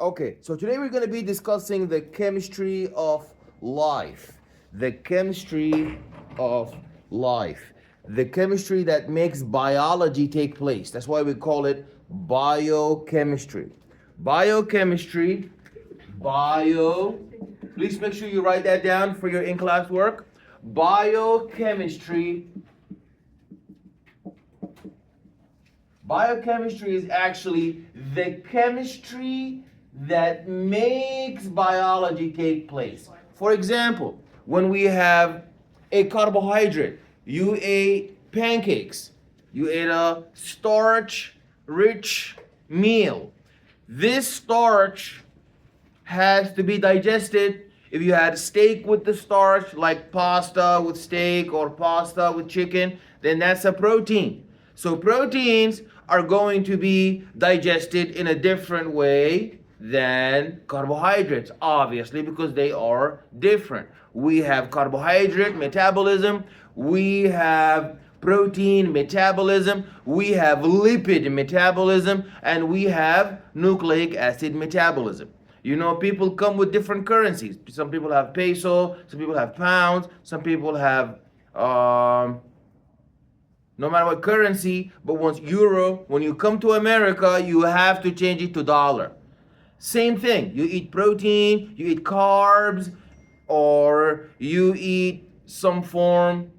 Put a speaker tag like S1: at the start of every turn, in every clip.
S1: Okay, so today we're going to be discussing the chemistry of life. The chemistry of life. The chemistry that makes biology take place. That's why we call it biochemistry. Biochemistry, bio. Please make sure you write that down for your in-class work. Biochemistry. Biochemistry is actually the chemistry that makes biology take place. For example, when we have a carbohydrate, you ate pancakes, you ate a starch-rich meal. This starch has to be digested. If you had steak with the starch, like pasta with steak or pasta with chicken, then that's a protein. So proteins are going to be digested in a different way than carbohydrates, obviously, because they are different. We have carbohydrate metabolism, we have protein metabolism, we have lipid metabolism, and we have nucleic acid metabolism. You know, people come with different currencies. Some people have peso, some people have pounds, some people have no matter what currency, but once euro, when you come to America, you have to change it to dollar. Same thing. You eat protein, you eat carbs, or you eat some form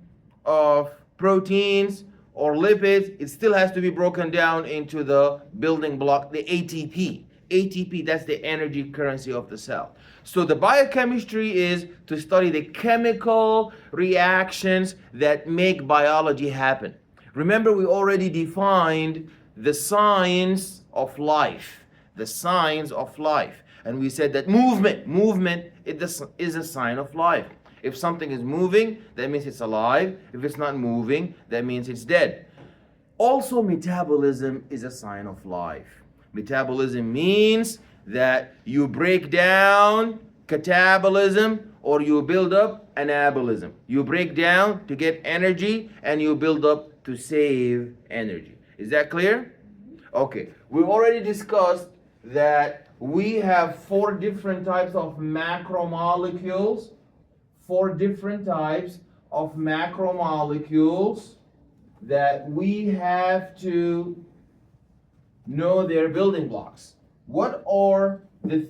S1: of proteins or lipids. It still has to be broken down into the building block, the ATP. ATP, that's the energy currency of the cell. So the biochemistry is to study the chemical reactions that make biology happen. Remember, we already defined the science of life. The science of life. And we said that movement is a sign of life. If something is moving, that means it's alive. If it's not moving, that means it's dead. Also, metabolism is a sign of life. Metabolism means that you break down catabolism or you build up anabolism. You break down to get energy and you build up to save energy. Is that clear? Okay, we already discussed that we have 4 different types of macromolecules. 4 different types of macromolecules that we have to know their building blocks. What are the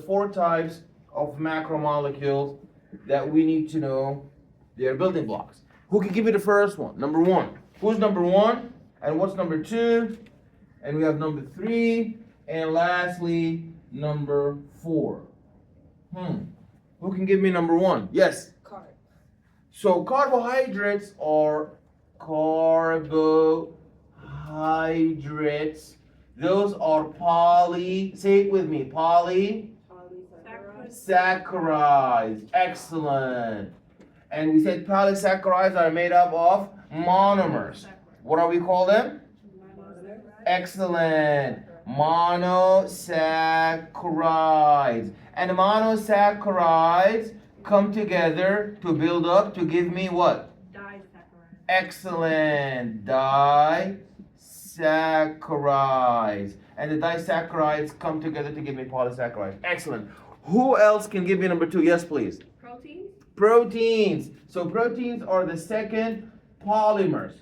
S1: 4 types of macromolecules that we need to know their building blocks? Who can give me the first one? Number 1. Who's number 1? And what's number 2? And we have number 3. And lastly, number 4. Who can give me number 1? Yes?
S2: Carb.
S1: So carbohydrates are carbohydrates. Those are say it with me, polysaccharides. Excellent. And we said polysaccharides are made up of monomers. What are we called them? Excellent. Monosaccharides. And monosaccharides come together to build up to give me what?
S2: Disaccharides.
S1: Excellent. Disaccharides. And the disaccharides come together to give me polysaccharides. Excellent. Who else can give me number 2? Yes, please.
S2: Proteins.
S1: Proteins. So proteins are the second polymers.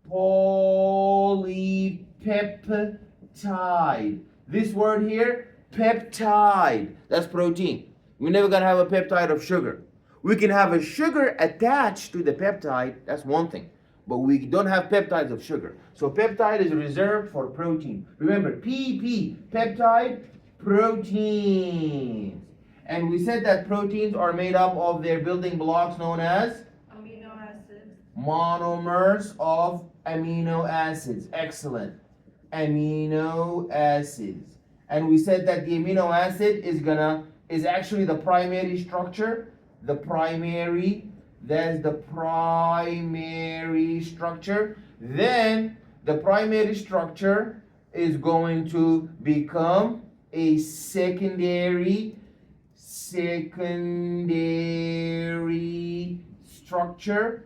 S1: Polypeptide. This word here, peptide. That's protein. We're never going to have a peptide of sugar. We can have a sugar attached to the peptide. That's one thing. But we don't have peptides of sugar. So peptide is reserved for protein. Remember, PP, peptide, proteins. And we said that proteins are made up of their building blocks known as
S2: Amino acids.
S1: Monomers of amino acids. Excellent. Amino acids. And we said that the amino acid is actually the primary structure. That's the primary structure. Then the primary structure is going to become a secondary structure,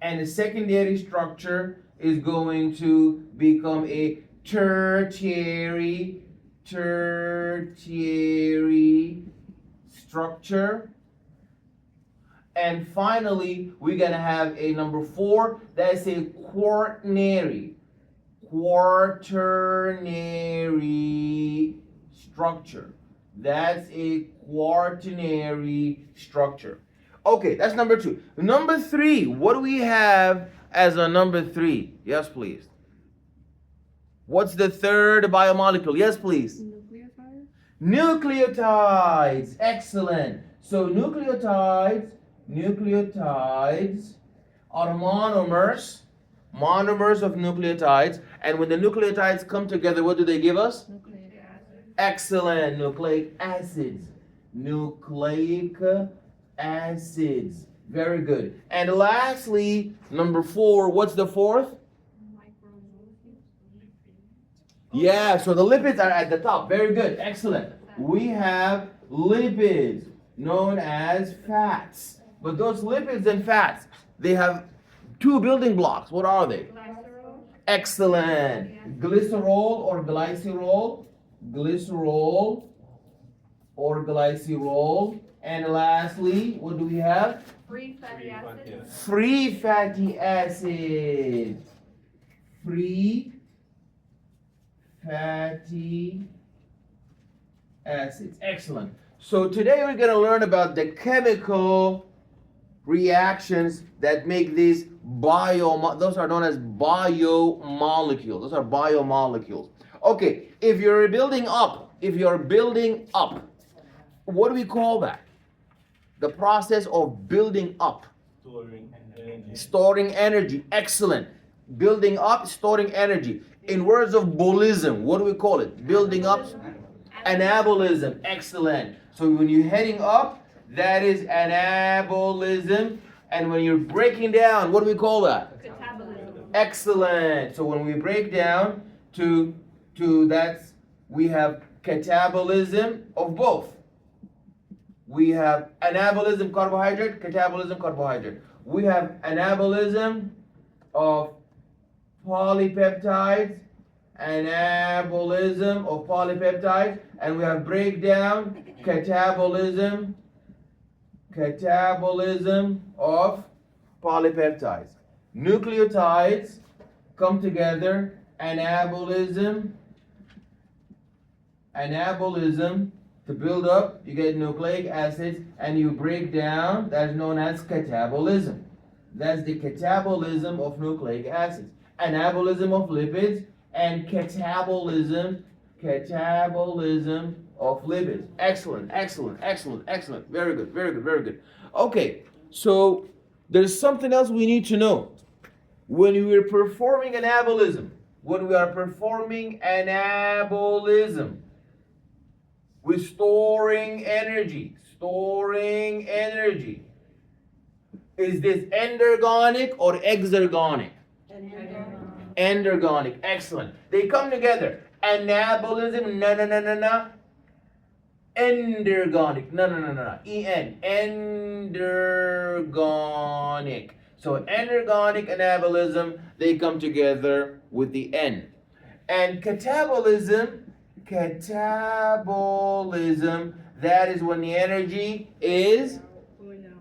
S1: and the secondary structure is going to become a tertiary structure. And finally, we're gonna have a number 4, that's a quaternary structure. That's a quaternary structure. Okay, that's number 2. Number 3, what do we have as a number 3? Yes, please. What's the third biomolecule? Yes, please.
S2: Nucleotides.
S1: Nucleotides. Excellent. So nucleotides are monomers of nucleotides. And when the nucleotides come together, what do they give us?
S2: Nucleic acid.
S1: Excellent. Nucleic acids. Nucleic acids. Very good. And lastly, number 4, what's the fourth? Yeah, so the lipids are at the top. Very good. Excellent. We have lipids known as fats. But those lipids and fats, they have 2 building blocks. What are they?
S2: Glycerol.
S1: Excellent. Glycerol or glycerol. Glycerol or glycerol. And lastly, what do we have?
S2: Free fatty acids.
S1: Free fatty acids. Free fatty acids. Excellent. So today we're going to learn about the chemical reactions that make these those are known as biomolecules. Those are biomolecules. Okay, if you're building up, what do we call that? The process of building up. Storing energy. Excellent. Building up, storing energy. In words of Bullism, what do we call it? Building up. Anabolism. Excellent. So when you're heading up, that is anabolism. And when you're breaking down, what do we call that?
S2: Catabolism.
S1: Excellent. So when we break down to we have catabolism of both. We have anabolism carbohydrate, catabolism carbohydrate. We have anabolism of polypeptides, and we have breakdown, catabolism of polypeptides. Nucleotides come together, anabolism to build up, you get nucleic acids, and you break down, that's known as catabolism. That's the catabolism of nucleic acids. Anabolism of lipids and catabolism of lipids. Excellent. Very good. Okay, so there's something else we need to know. When we are performing anabolism, we're storing energy. Is this endergonic or exergonic? Endergonic. Excellent. They come together. Anabolism, endergonic, en, endergonic. So endergonic anabolism, they come together with the N. And catabolism, that is when the energy is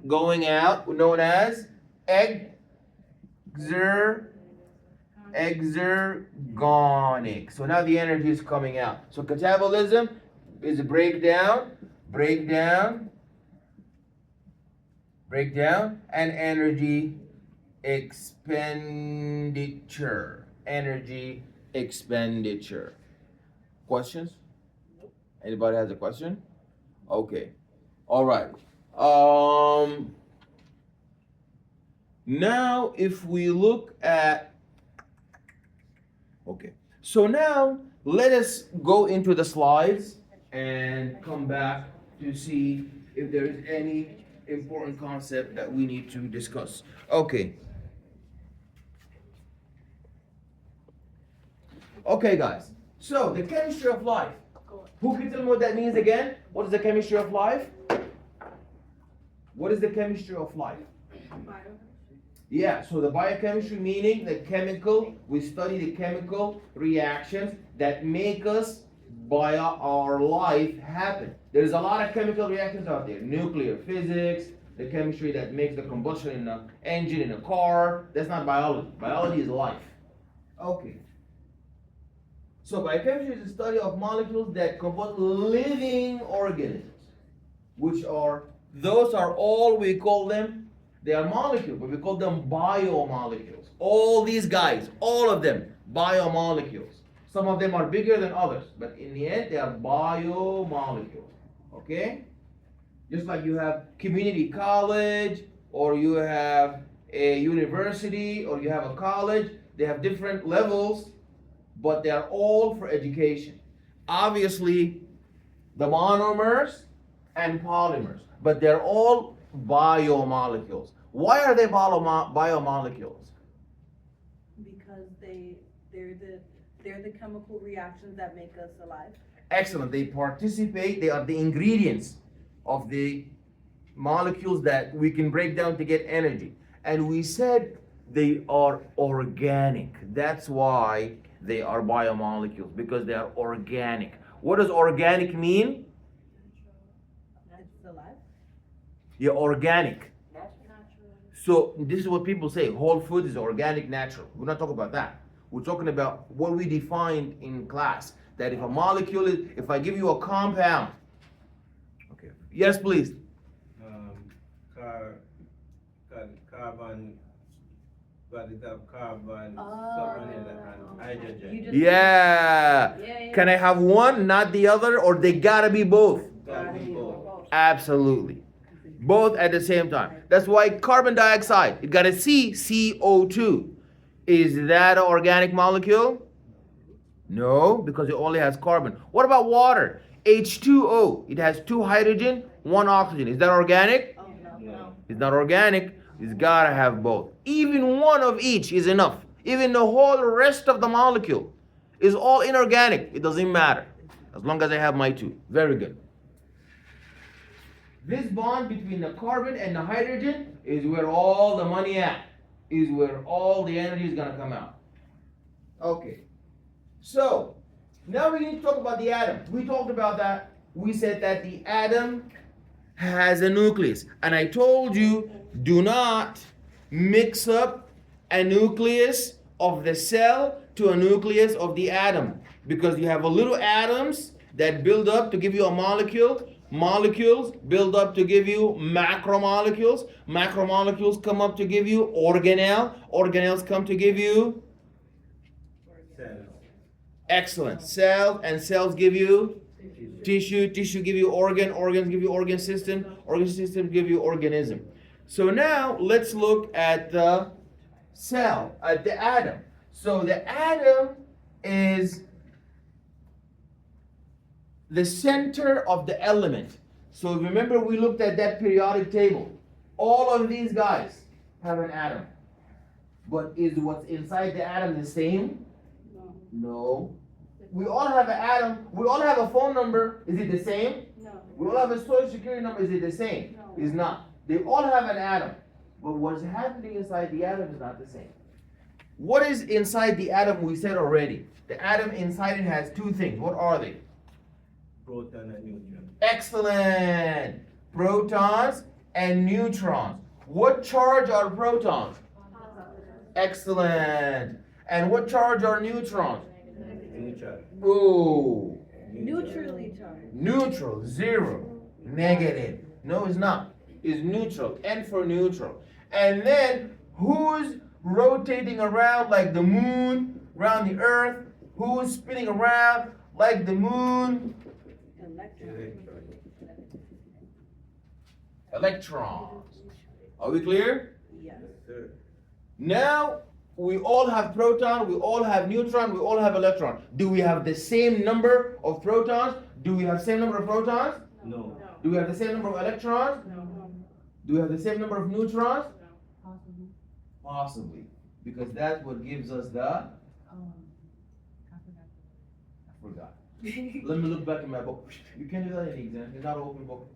S1: going out, known as exergonic. So now the energy is coming out. So catabolism is a breakdown, and energy expenditure. Questions? Anybody has a question? Okay. All right. Now if we look at, okay, so now let us go into the slides and come back to see if there is any important concept that we need to discuss. Okay. Okay, guys. So the chemistry of life. Who can tell me what that means again? What is the chemistry of life? What is the chemistry of life? Yeah, so the biochemistry meaning the chemical, we study the chemical reactions that make us our life happen. There's a lot of chemical reactions out there. Nuclear physics, the chemistry that makes the combustion in an engine in a car. That's not biology. Biology is life. Okay. So biochemistry is the study of molecules that compose living organisms, which are, those are all, we call them, they are molecules, but we call them biomolecules. All these guys, all of them, biomolecules. Some of them are bigger than others, but in the end, they are biomolecules. Okay? Just like you have community college, or you have a university, or you have a college, they have different levels, but they are all for education. Obviously, the monomers and polymers, but they're all biomolecules. Why are they biomolecules?
S3: Because they're the chemical reactions that make us alive.
S1: Excellent. They participate, they are the ingredients of the molecules that we can break down to get energy. And we said they are organic. That's why they are biomolecules, because they are organic. What does organic mean?
S3: It's alive.
S1: Yeah, organic. So this is what people say, whole food is organic, natural. We're not talking about that. We're talking about what we defined in class. That if a molecule is, if I give you a compound. Okay. Yes, please.
S4: Carbon, but it have carbon, something in it, and hydrogen.
S1: Yeah. Can I have one, not the other, or they gotta be both?
S4: Gotta be both.
S1: Absolutely. Both at the same time. That's why carbon dioxide, it got a C, CO2. Is that an organic molecule? No, because it only has carbon. What about water? H2O, it has 2 hydrogen, 1 oxygen. Is that organic?
S3: Oh, no.
S1: It's not organic. It's gotta have both. Even one of each is enough. Even the whole rest of the molecule is all inorganic. It doesn't matter. As long as I have my 2. Very good. This bond between the carbon and the hydrogen is where all the money at. Is where all the energy is gonna come out. Okay. So, now we need to talk about the atom. We talked about that. We said that the atom has a nucleus. And I told you, do not mix up a nucleus of the cell to a nucleus of the atom. Because you have a little atoms that build up to give you a molecule. Molecules build up to give you macromolecules. Macromolecules come up to give you organelle. Organelles come to give you
S4: Cells.
S1: excellent. Cell, and cells give you tissue. Tissue give you organ. Organs give you organ system. Organ system give you organism. So now let's look at the cell, at the atom. So the atom is the center of the element. So remember we looked at that periodic table. All of these guys have an atom. But is what's inside the atom the same? No. We all have an atom. We all have a phone number. Is it the same?
S3: No.
S1: We all have a social security number. Is it the same?
S3: No.
S1: It's not. They all have an atom. But what's happening inside the atom is not the same. What is inside the atom? We said already. The atom inside it has 2 things. What are they?
S4: Proton and neutron.
S1: Excellent. Protons and neutrons. What charge are protons? Excellent. And what charge are neutrons?
S4: Neutral.
S1: Ooh.
S3: Neutrally charged.
S1: Neutral, 0, negative. No, it's not. It's neutral. N for neutral. And then who's rotating around like the moon around the earth? Who's spinning around like the moon?
S3: Electron.
S1: Electrons. Are we clear?
S3: Yes.
S4: Sir.
S1: Now we all have proton, we all have neutron, we all have electron. Do we have the same number of protons? Do we have the same number of protons?
S4: No.
S1: Do we have the same number of electrons?
S3: No.
S1: Do we have the same number of neutrons?
S3: Possibly.
S1: Possibly. Because that's what gives us the. I forgot. Let me look back in my book. You can't do that in the exam. It's not an open book.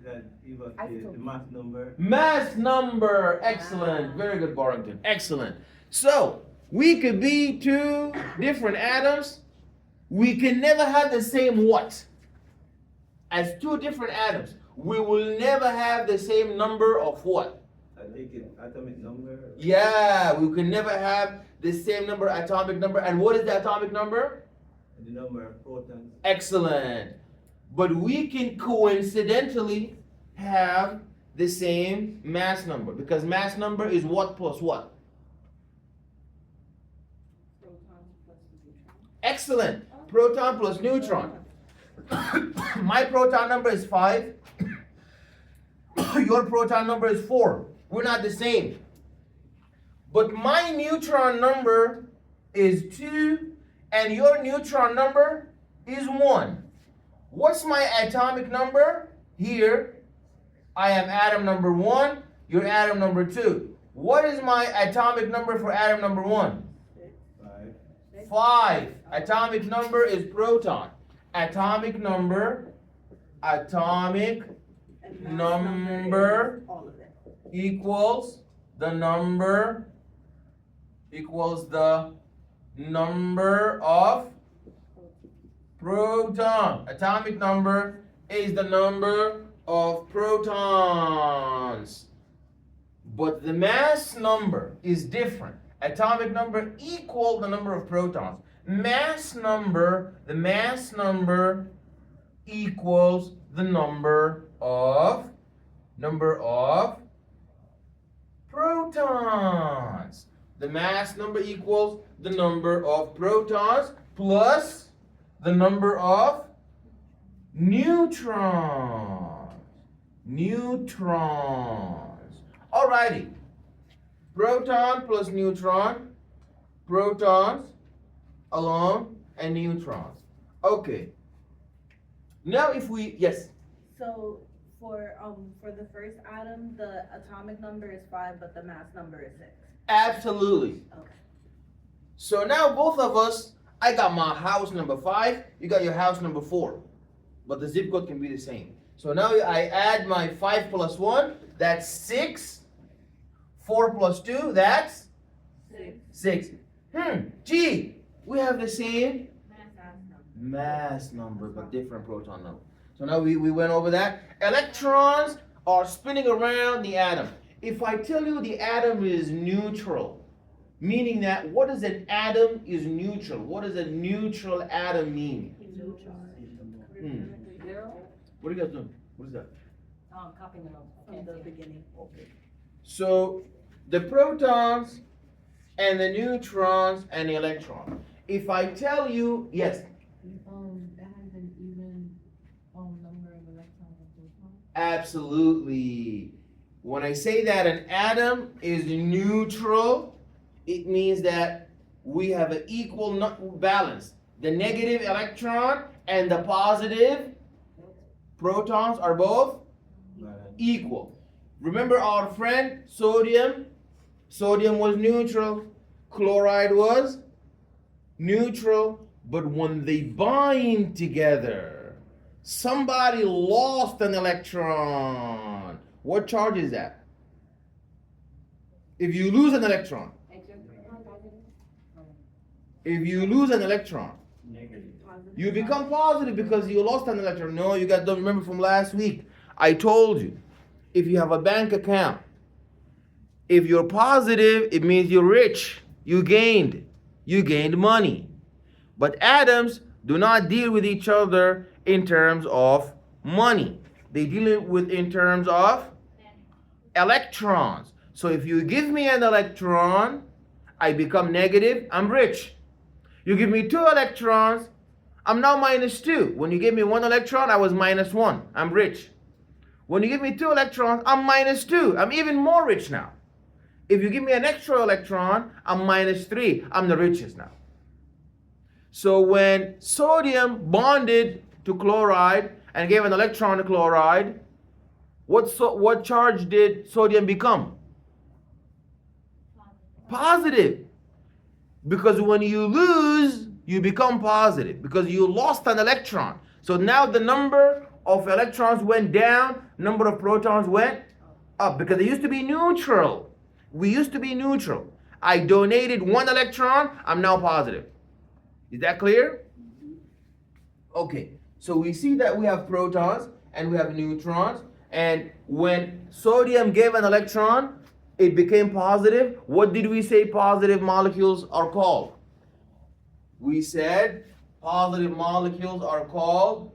S4: That give us the mass number.
S1: Mass number. Excellent. Very good, Barrington. Excellent. So, we could be two different atoms. We can never have the same what? As two different atoms. We will never have the same number of what?
S4: I think it atomic number.
S1: Yeah, we can never have the same number, atomic number. And what is the atomic number?
S4: The number of protons.
S1: Excellent. But we can coincidentally have the same mass number because mass number is what plus what?
S3: Protons plus neutron.
S1: Excellent. Proton plus neutron. My proton number is 5. Your proton number is 4. We're not the same. But my neutron number is 2 and your neutron number is 1. What's my atomic number? Here, I am atom number 1, you're atom number 2. What is my atomic number for atom number 1? 5. Atomic number is proton. Atomic number
S3: And mass
S1: number
S3: is all of it.
S1: equals the number of proton. Atomic number is the number of protons. But the mass number is different. Atomic number equals the number of protons. The mass number equals the number of protons. The mass number equals the number of protons plus the number of neutrons. Alrighty. Proton plus neutron, protons alone, and neutrons. Okay. Now if we, yes.
S3: So for the first atom, the atomic number is 5, but the mass number is 6.
S1: Absolutely.
S3: Okay.
S1: So now both of us, I got my house number 5, you got your house number 4. But the zip code can be the same. So now I add my 5 plus 1, that's 6. 4 plus 2, that's 6. Gee, we have the same mass number, but different proton number. So now we went over that. Electrons are spinning around the atom. If I tell you the atom is neutral, meaning that what does an atom is neutral? What does a neutral atom mean? What are you guys doing? What is that?
S5: Copying the notes.
S3: From the beginning.
S1: Okay. So the protons and the neutrons and the electron. If I tell you, yes.
S5: That has an even number of electrons and protons.
S1: Absolutely. When I say that an atom is neutral, it means that we have an equal balance. The negative electron and the positive protons are both equal. Remember our friend sodium? Sodium was neutral. Chloride was neutral. But when they bind together, somebody lost an electron. What charge is that? If you lose an electron. If you lose an electron, you become positive because you lost an electron. No, you got to remember from last week. I told you, if you have a bank account, if you're positive, it means you're rich. You gained money. But atoms do not deal with each other in terms of money. They deal with in terms of electrons. So if you give me an electron, I become negative, I'm rich. You give me 2 electrons, I'm now -2. When you give me 1 electron, I was -1. I'm rich. When you give me 2 electrons, I'm -2. I'm even more rich now. If you give me an extra electron, I'm -3. I'm the richest now. So when sodium bonded to chloride and gave an electron to chloride, what charge did sodium become? Positive. Because when you lose, you become positive because you lost an electron. So now the number of electrons went down, number of protons went up because they used to be neutral. We used to be neutral. I donated 1 electron, I'm now positive. Is that clear? Okay, so we see that we have protons and we have neutrons, and when sodium gave an electron, it became positive. What did we say positive molecules are called? We said positive molecules are called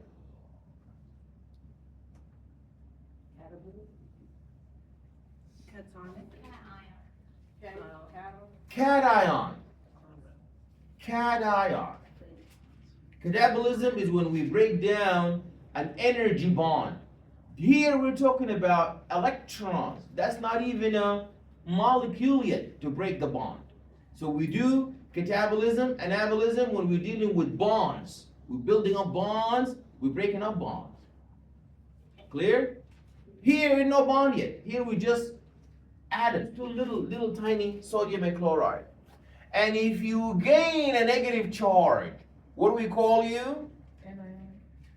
S1: cation. Cation. Catabolism is when we break down an energy bond. Here we're talking about electrons. That's not even a molecule yet to break the bond. So we do catabolism, anabolism when we're dealing with bonds. We're building up bonds, we're breaking up bonds. Clear? Here we're no bond yet. Here we just added 2 little tiny sodium and chloride. And if you gain a negative charge, what do we call you?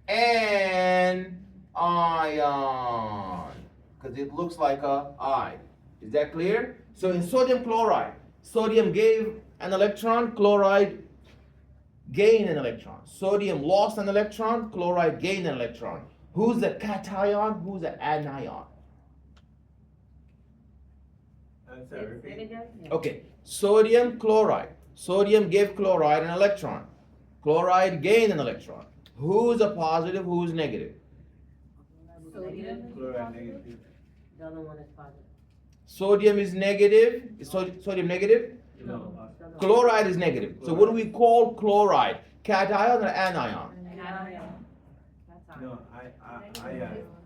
S1: Anion. Because it looks like a I. Is that clear? So in sodium chloride, sodium gave an electron, chloride gained an electron. Sodium lost an electron, chloride gained an electron. Who's the cation? Who's the anion?
S4: I'm sorry, repeat.
S1: Okay, sodium chloride. Sodium gave chloride an electron. Chloride gained an electron. Who's a positive? Who's negative?
S4: Chloride negative.
S5: The other one is positive.
S1: Sodium is negative. Is sodium negative?
S4: No.
S1: Chloride is negative. So what do we call chloride? Cation or anion?
S4: No, I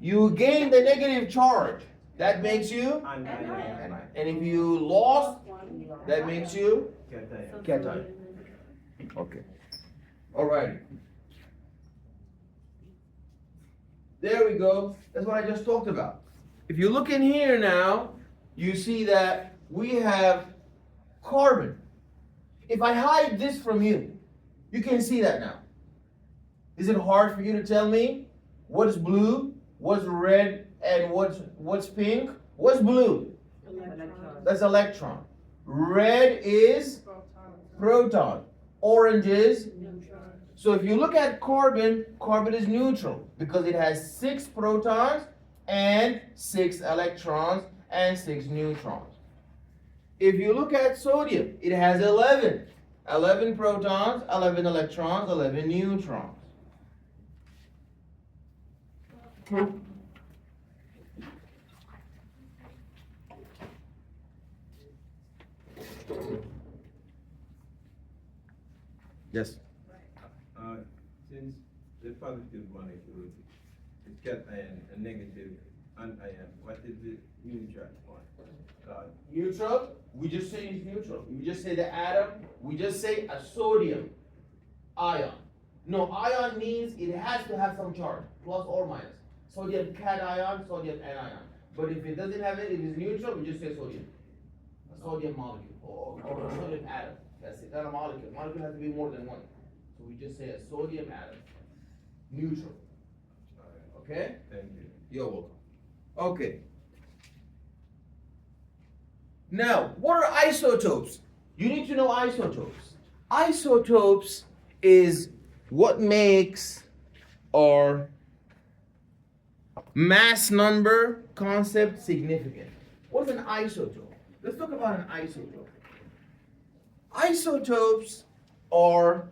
S1: You gain the negative charge. That makes you
S4: anion.
S1: anion. And if you lost, that makes you
S4: Cation.
S1: cation. Okay. Alright. There we go. That's what I just talked about. If you look in here now, you see that we have carbon. If I hide this from you, you can see that now. Is it hard for you to tell me what's blue, what's red, and what's pink? What's blue? That's electron. Red is proton. Orange is so if you look at carbon, carbon is neutral because it has 6 protons and 6 electrons and 6 neutrons. If you look at sodium, it has 11. 11 protons, 11 electrons, 11 neutrons. Yes.
S4: Since the positive molecule is cation and negative anion, what is the neutral one?
S1: Neutral, we just say it's neutral. We just say the atom, we just say a sodium ion. No, ion means it has to have some charge, plus or minus. Sodium cation, sodium anion. But if it doesn't have it, if it's neutral, we just say sodium. A sodium molecule or a sodium atom. That's it, not a molecule. Molecule has to be more than one. So we just say a sodium atom. Neutral. Okay?
S4: Thank you.
S1: You're welcome. Okay. Now, what are isotopes? You need to know isotopes. Isotopes is what makes our mass number concept significant. What's an isotope? Let's talk about an isotope. Isotopes are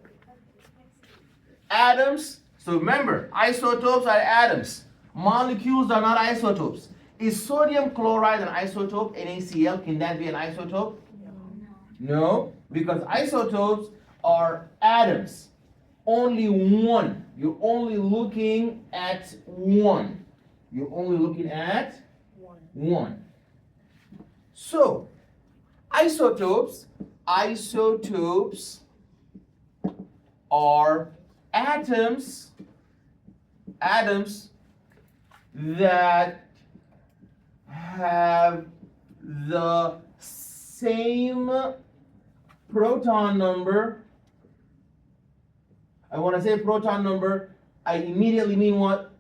S1: atoms. So remember, isotopes are atoms. Molecules are not isotopes. Is sodium chloride an isotope? NaCl, can that be an isotope? No, because isotopes are atoms. Only one. You're only looking at one. You're only looking at one. So, isotopes are atoms that have the same proton number. I want to say proton number, I immediately mean what?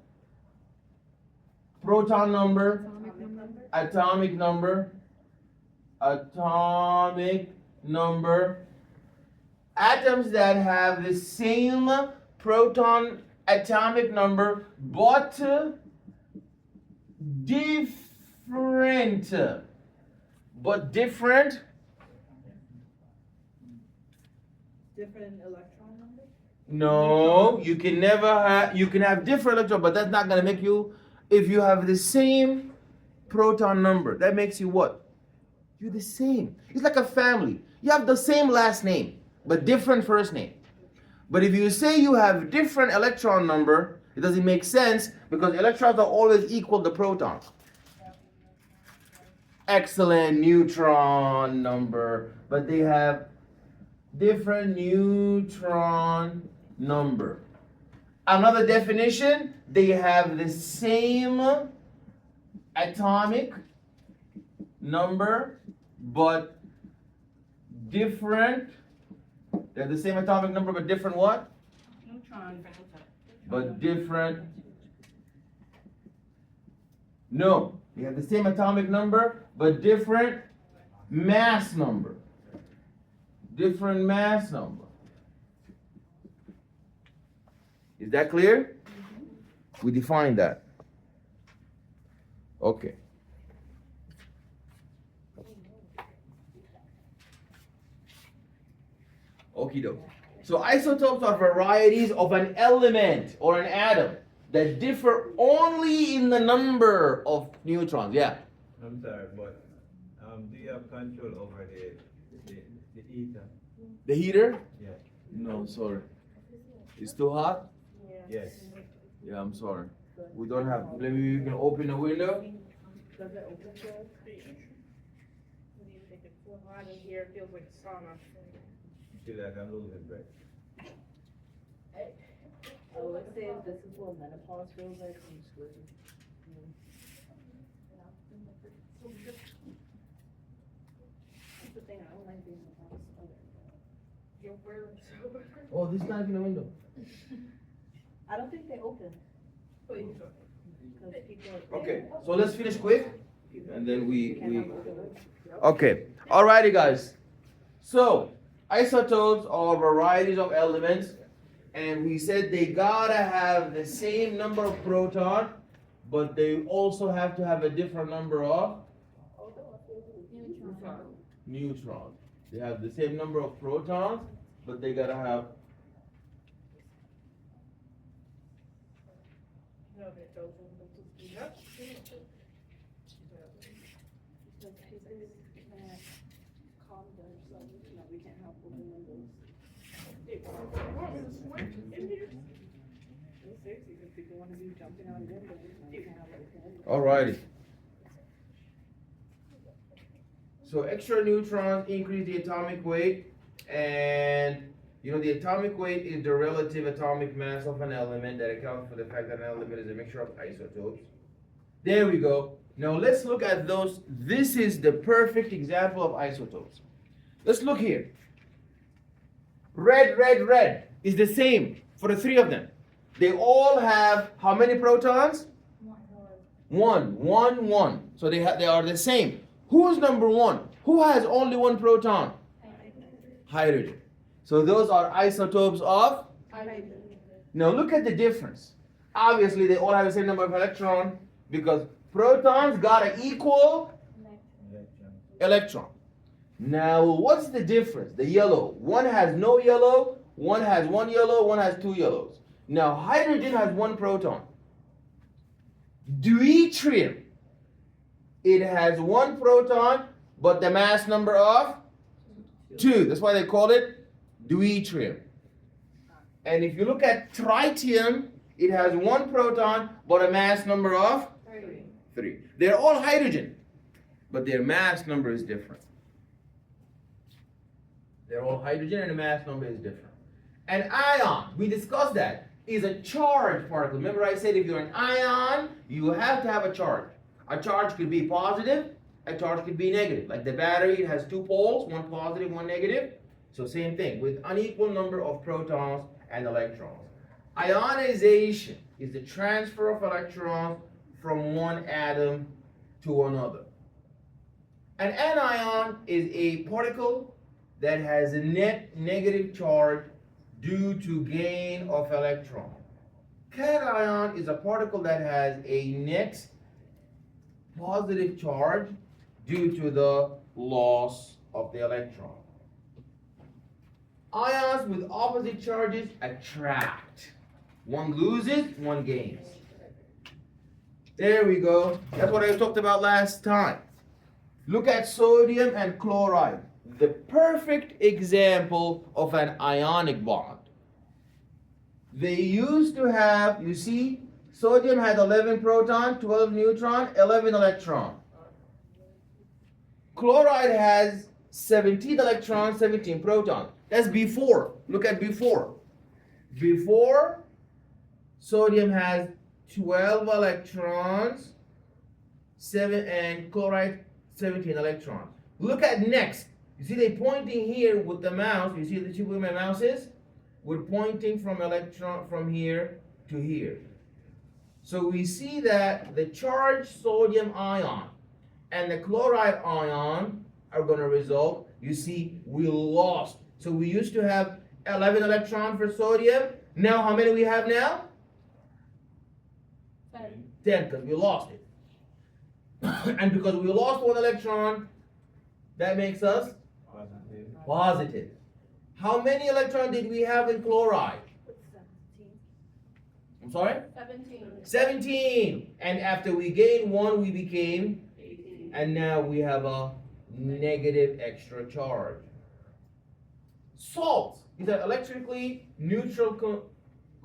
S1: proton number,
S5: Atomic number.
S1: atomic number. Atoms that have the same proton atomic number but different. But different.
S3: Different electron numbers?
S1: No, you can never have. You can have different electrons, but that's not gonna make you. If you have the same proton number, that makes you what? You're the same. It's like a family. You have the same last name, but different first name. But if you say you have different electron number, it doesn't make sense because electrons are always equal to protons. Excellent neutron number, but they have different neutron number. Another definition, they have the same atomic number, but different. They have the same atomic number, but different what?
S2: Neutron.
S1: But different. No, they have the same atomic number, but different mass number. Different mass number. Is that clear? We define that. Okay. Okie doke. So isotopes are varieties of an element or an atom that differ only in the number of neutrons. Yeah.
S4: I'm sorry, but do you have control over the ether?
S1: The heater?
S4: Yeah.
S1: No, sorry. It's too hot?
S4: Yes.
S1: Yeah, I'm sorry. We don't have. Maybe you can open the window.
S3: Does it open to us?
S2: So hot in here, it feels like a sauna.
S4: I feel like I'm losing breath.
S3: I would say if this is what menopause feels like, I'm squishy. That's the thing, I don't like being in the house.
S2: You're wearing so.
S1: Oh, this is not even a window.
S3: I don't think they open. Because people.
S1: Okay, so let's finish quick, and then we.
S3: Cannot open it.
S1: Okay, alrighty, guys. So isotopes are varieties of elements, and we said they gotta have the same number of protons, but they also have to have a different number of neutrons. They have the same number of protons, but they gotta have.
S2: No, they don't. Yep.
S3: Calm down, so we can't have open windows. Seriously, because people want to be jumping out of windows, you can't have open windows.
S1: Alrighty. So extra neutrons increase the atomic weight, and you know the atomic weight is the relative atomic mass of an element that accounts for the fact that an element is a mixture of isotopes. There we go. Now let's look at those. This is the perfect example of isotopes. Let's look here. Red, red, red is the same for the three of them. They all have how many protons? One. So they are the same. Who's number one? Who has only one proton? Hydrogen. So those are isotopes of? Now look at the difference. Obviously they all have the same number of electrons because protons gotta equal electron. Now what's the difference? The yellow. One has no yellow, one has one yellow, one has two yellows. Now hydrogen has one proton. Deuterium, it has one proton, but the mass number of 2. That's why they call it deuterium. And if you look at tritium, it has one proton, but a mass number of 3. They're all hydrogen, but their mass number is different. They're all hydrogen and the mass number is different. An ion, we discussed that, is a charged particle. Remember I said if you're an ion, you have to have a charge. A charge could be positive, a charge could be negative. Like the battery, it has 2 poles, one positive, one negative. So same thing, with unequal number of protons and electrons. Ionization is the transfer of electrons from one atom to another. An anion is a particle that has a net negative charge due to gain of electron. Cation is a particle that has a net positive charge due to the loss of the electron. Ions with opposite charges attract. One loses, one gains. There we go. That's what I talked about last time. Look at sodium and chloride. The perfect example of an ionic bond. They used to have, you see, sodium had 11 proton, 12 neutron, 11 electron. Chloride has 17 electrons, 17 protons. That's before. Look at before. Before, sodium has 12 electrons, and chloride 17 electrons. Look at next. You see they pointing here with the mouse. You see the tip where my mouse is? We're pointing from electron from here to here. So we see that the charged sodium ion and the chloride ion are going to result. You see, we lost. So we used to have 11 electrons for sodium. Now how many we have now? 10, because we lost it. And because we lost one electron, that makes us positive. How many electrons did we have in chloride?
S3: 17.
S1: I'm sorry?
S2: 17.
S1: 17. And after we gained one, we became
S2: 18.
S1: and now we have a negative extra charge. Salts. These are electrically neutral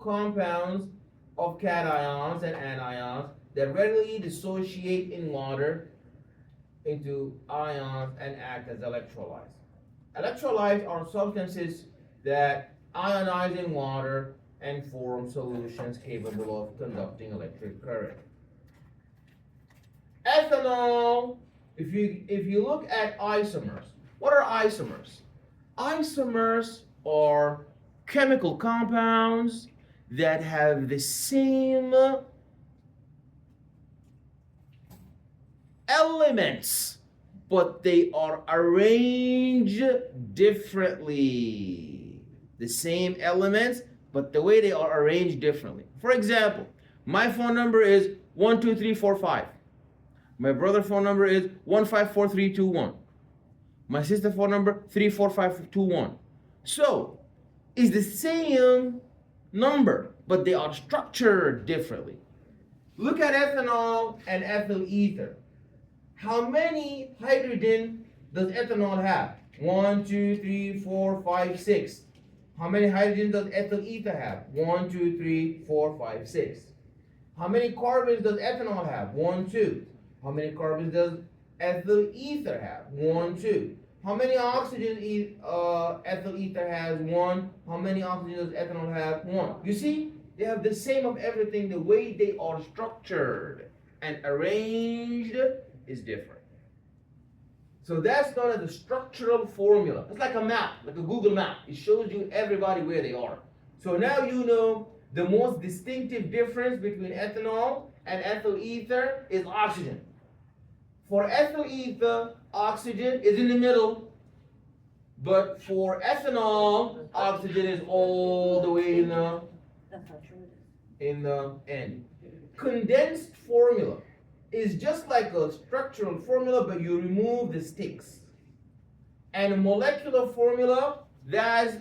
S1: compounds of cations and anions that readily dissociate in water into ions and act as electrolytes. Electrolytes are substances that ionize in water and form solutions capable of conducting electric current. Ethanol, if you look at isomers, what are isomers? Isomers are chemical compounds that have the same elements, but they are arranged differently. The same elements, but the way they are arranged differently. For example, my phone number is 12345. My brother's phone number is 154321. My sister's phone number 34521. So, it's the same number, but they are structured differently. Look at ethanol and ethyl ether. How many hydrogen does ethanol have? 1, 2, 3, 4, 5, 6. How many hydrogen does ethyl ether have? 1, 2, 3, 4, 5, 6. How many carbons does ethanol have? 1, 2. How many carbons does ethyl ether have? 1, 2. How many oxygen ethyl ether has? 1. How many oxygen does ethanol have? 1. You see, they have the same of everything. The way they are structured and arranged is different. So that's known as the structural formula. It's like a map, like a Google map. It shows you everybody where they are. So now you know the most distinctive difference between ethanol and ethyl ether is oxygen. For ethyl ether, oxygen is in the middle, but for ethanol, oxygen is all the way in the
S3: That's not true.
S1: end. Condensed formula is just like a structural formula, but you remove the sticks. And a molecular formula, that's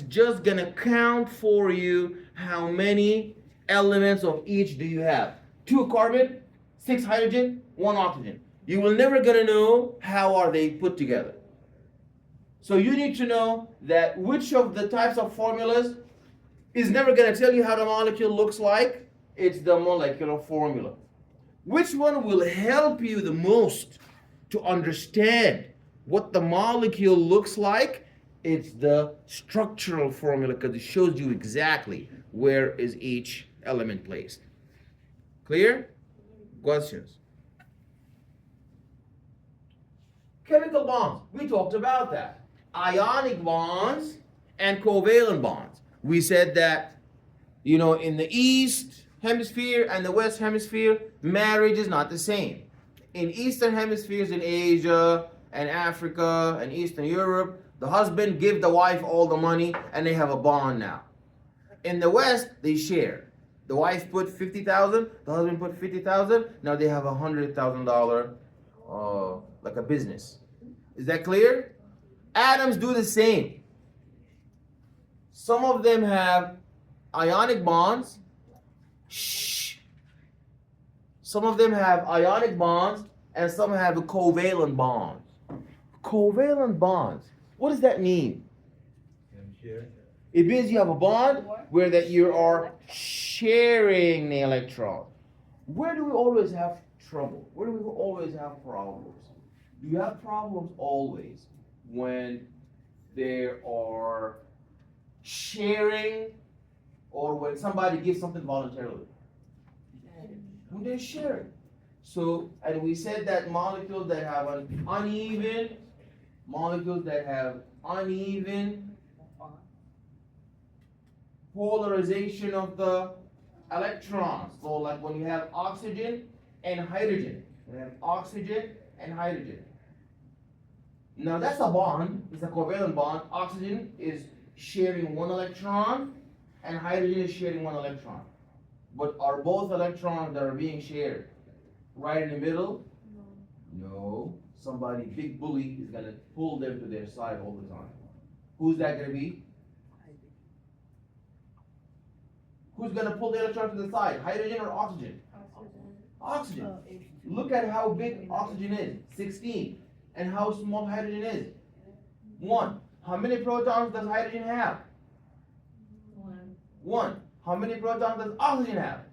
S1: just gonna count for you how many elements of each do you have. 2 carbon, 6 hydrogen, 1 oxygen. You will never gonna know how are they put together. So you need to know that which of the types of formulas is never gonna tell you how the molecule looks like. It's the molecular formula. Which one will help you the most to understand what the molecule looks like? It's the structural formula, because it shows you exactly where is each element placed. Clear? Questions? Chemical bonds. We talked about that. Ionic bonds and covalent bonds. We said that, in the East, hemisphere and the West hemisphere, marriage is not the same. In Eastern hemispheres, in Asia and Africa and Eastern Europe, the husband give the wife all the money and they have a bond now. In the West, they share. The wife put 50,000, the husband put 50,000. Now they have $100,000, like a business. Is that clear? Atoms do the same. Some of them have ionic bonds. Shh. Some of them have ionic bonds, and some have covalent bonds. Covalent bonds. What does that mean? It means you have a bond where that you are sharing the electron. Where do we always have trouble? Where do we always have problems? You have problems always when there are sharing or when somebody gives something voluntarily. When they're sharing. So, and we said that molecules that have an uneven, polarization of the electrons. So like when you have oxygen and hydrogen. Now that's a bond, it's a covalent bond. Oxygen is sharing one electron and hydrogen is sharing one electron. But are both electrons that are being shared right in the middle? No. Somebody, big bully, is gonna pull them to their side all the time. Who's that gonna be? Who's gonna pull the electron to the side? Hydrogen or oxygen? Oxygen. Look at how big oxygen is, 16. And how small hydrogen is, 1. How many protons does hydrogen have? 1. How many protons does oxygen have?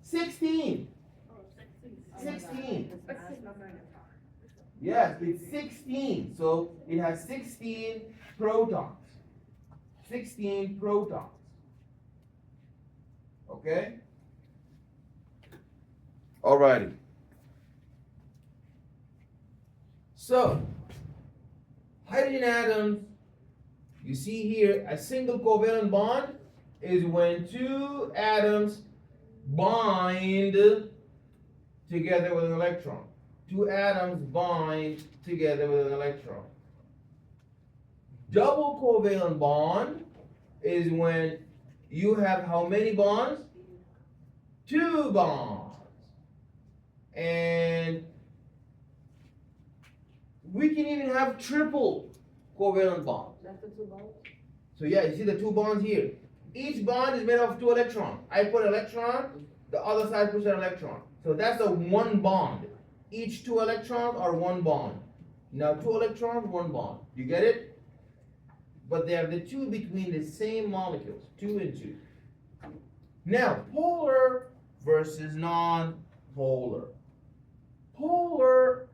S1: 16. 16. Yes, it's 16. So it has 16 protons. 16 protons. Okay? Alrighty. So, hydrogen atoms, you see here, a single covalent bond is when two atoms bind together with an electron. Two atoms bind together with an electron. Double covalent bond is when you have how many bonds? 2 bonds. And we can even have triple covalent bonds.
S2: That's the 2 bonds?
S1: So yeah, you see the 2 bonds here. Each bond is made of 2 electrons. I put an electron, the other side puts an electron. So that's a 1 bond. Each 2 electrons are 1 bond. Now 2 electrons, 1 bond. You get it? But they are the 2 between the same molecules, 2 and 2. Now, polar versus non-polar. Polar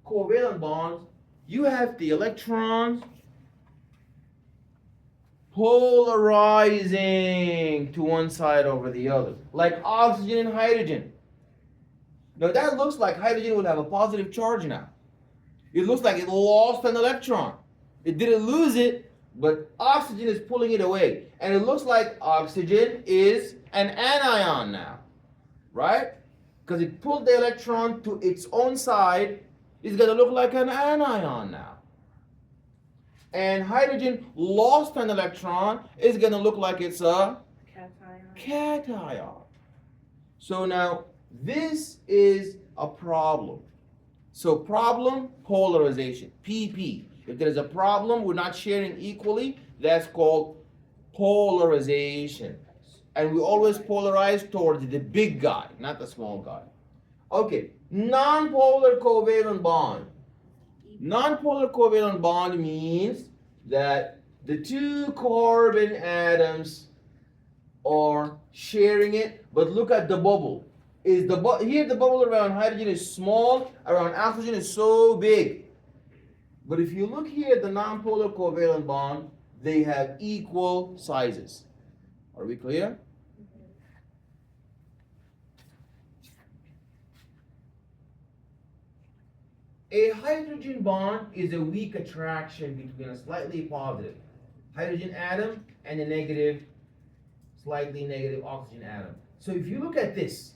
S1: covalent bonds, you have the electrons polarizing to one side over the other, like oxygen and hydrogen. Now that looks like hydrogen would have a positive charge now. It looks like it lost an electron. It didn't lose it, but oxygen is pulling it away. And it looks like oxygen is an anion now, right? Because it pulled the electron to its own side, it's going to look like an anion now. And hydrogen lost an electron, it's going to look like it's a cation. So now, this is a problem. So problem, polarization, PP. If there's a problem, we're not sharing equally, that's called polarization. And we always polarize towards the big guy, not the small guy. Okay, non-polar covalent bond. Non-polar covalent bond means that the 2 carbon atoms are sharing it, but look at the bubble. Here the bubble around hydrogen is small, around oxygen is so big. But if you look here at the non-polar covalent bond, they have equal sizes. Are we clear? A hydrogen bond is a weak attraction between a slightly positive hydrogen atom and a negative, slightly negative oxygen atom. So if you look at this,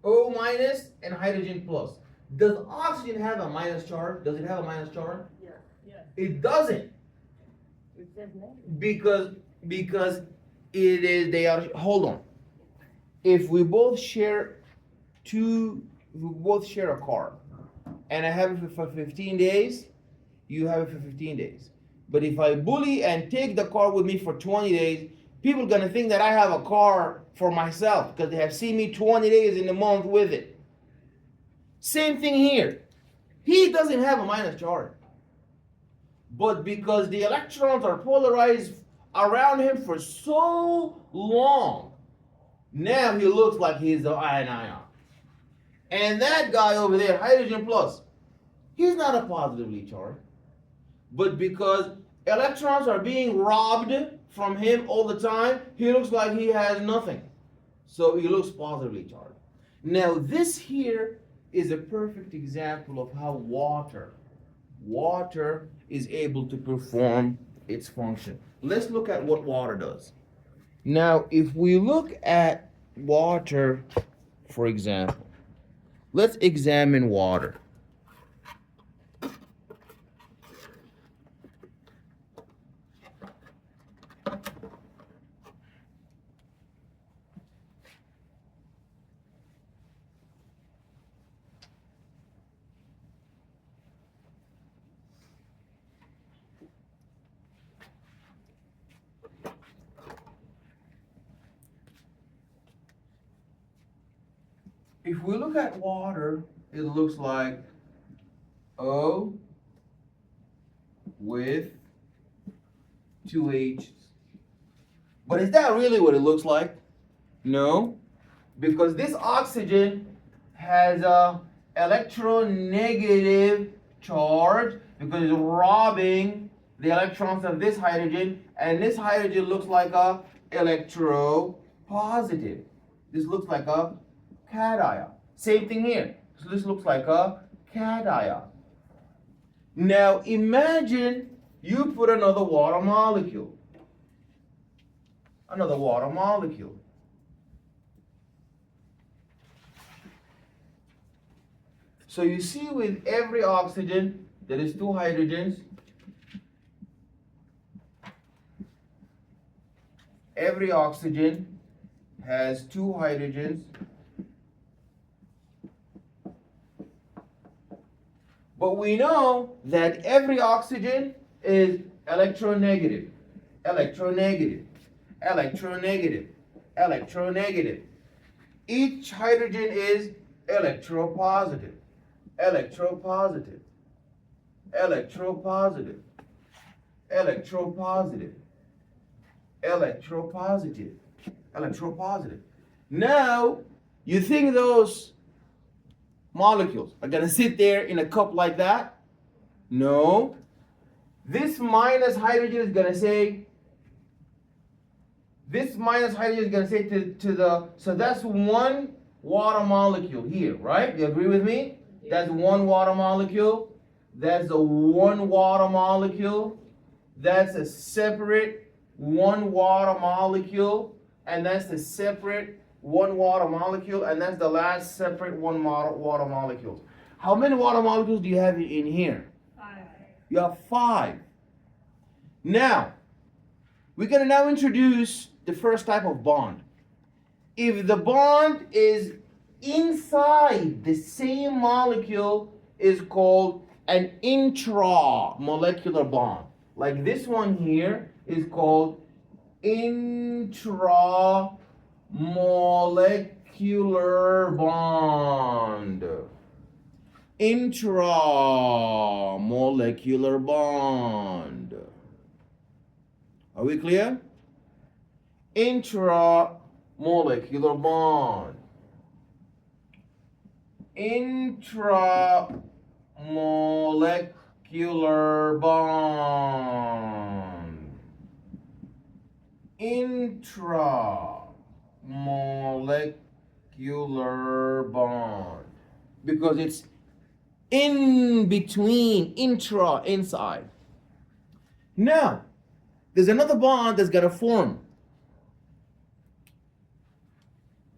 S1: O minus and hydrogen plus, does oxygen have a minus charge? Does it have a minus charge?
S3: Yes.
S2: Yes.
S1: It doesn't,
S3: It says negative.
S1: because it is, they are, hold on. If we both share a car, and I have it for 15 days, you have it for 15 days. But if I bully and take the car with me for 20 days, people are gonna think that I have a car for myself because they have seen me 20 days in the month with it. Same thing here. He doesn't have a minus charge. But because the electrons are polarized around him for so long, now he looks like he's an ion. And that guy over there, hydrogen plus, he's not a positively charged. But because electrons are being robbed from him all the time, he looks like he has nothing. So he looks positively charged. Now this here is a perfect example of how water is able to perform its function. Let's look at what water does. Now, if we look at water, for example, let's examine water. If we look at water, it looks like O with two H's. But is that really what it looks like? No, because this oxygen has a electronegative charge because it's robbing the electrons of this hydrogen, and this hydrogen looks like a electropositive. This looks like a cation. Same thing here. So this looks like a cation. Now imagine you put another water molecule. Another water molecule. So you see with every oxygen, there is two hydrogens. Every oxygen has two hydrogens. But we know that every oxygen is electronegative, electronegative, electronegative, electronegative. Each hydrogen is electropositive, electropositive, electropositive, electropositive, electropositive, electropositive. Now, you think those molecules are going to sit there in a cup like that? No. This minus hydrogen is going to say, to the, so that's one water molecule here, right? You agree with me? That's one water molecule. That's a one water molecule. That's a separate one water molecule. And that's the separate one water molecule. And that's the last separate one water molecule. How many water molecules do you have in here?
S2: 5.
S1: You have 5. Now, we're going to now introduce the first type of bond. If the bond is inside the same molecule, is called an intramolecular bond. Like this one here is called intramolecular bond. Intramolecular bond. Are we clear? Intramolecular bond. Intramolecular bond. Intramolecular bond. Because it's in between, intra, inside. Now, there's another bond that's gonna form.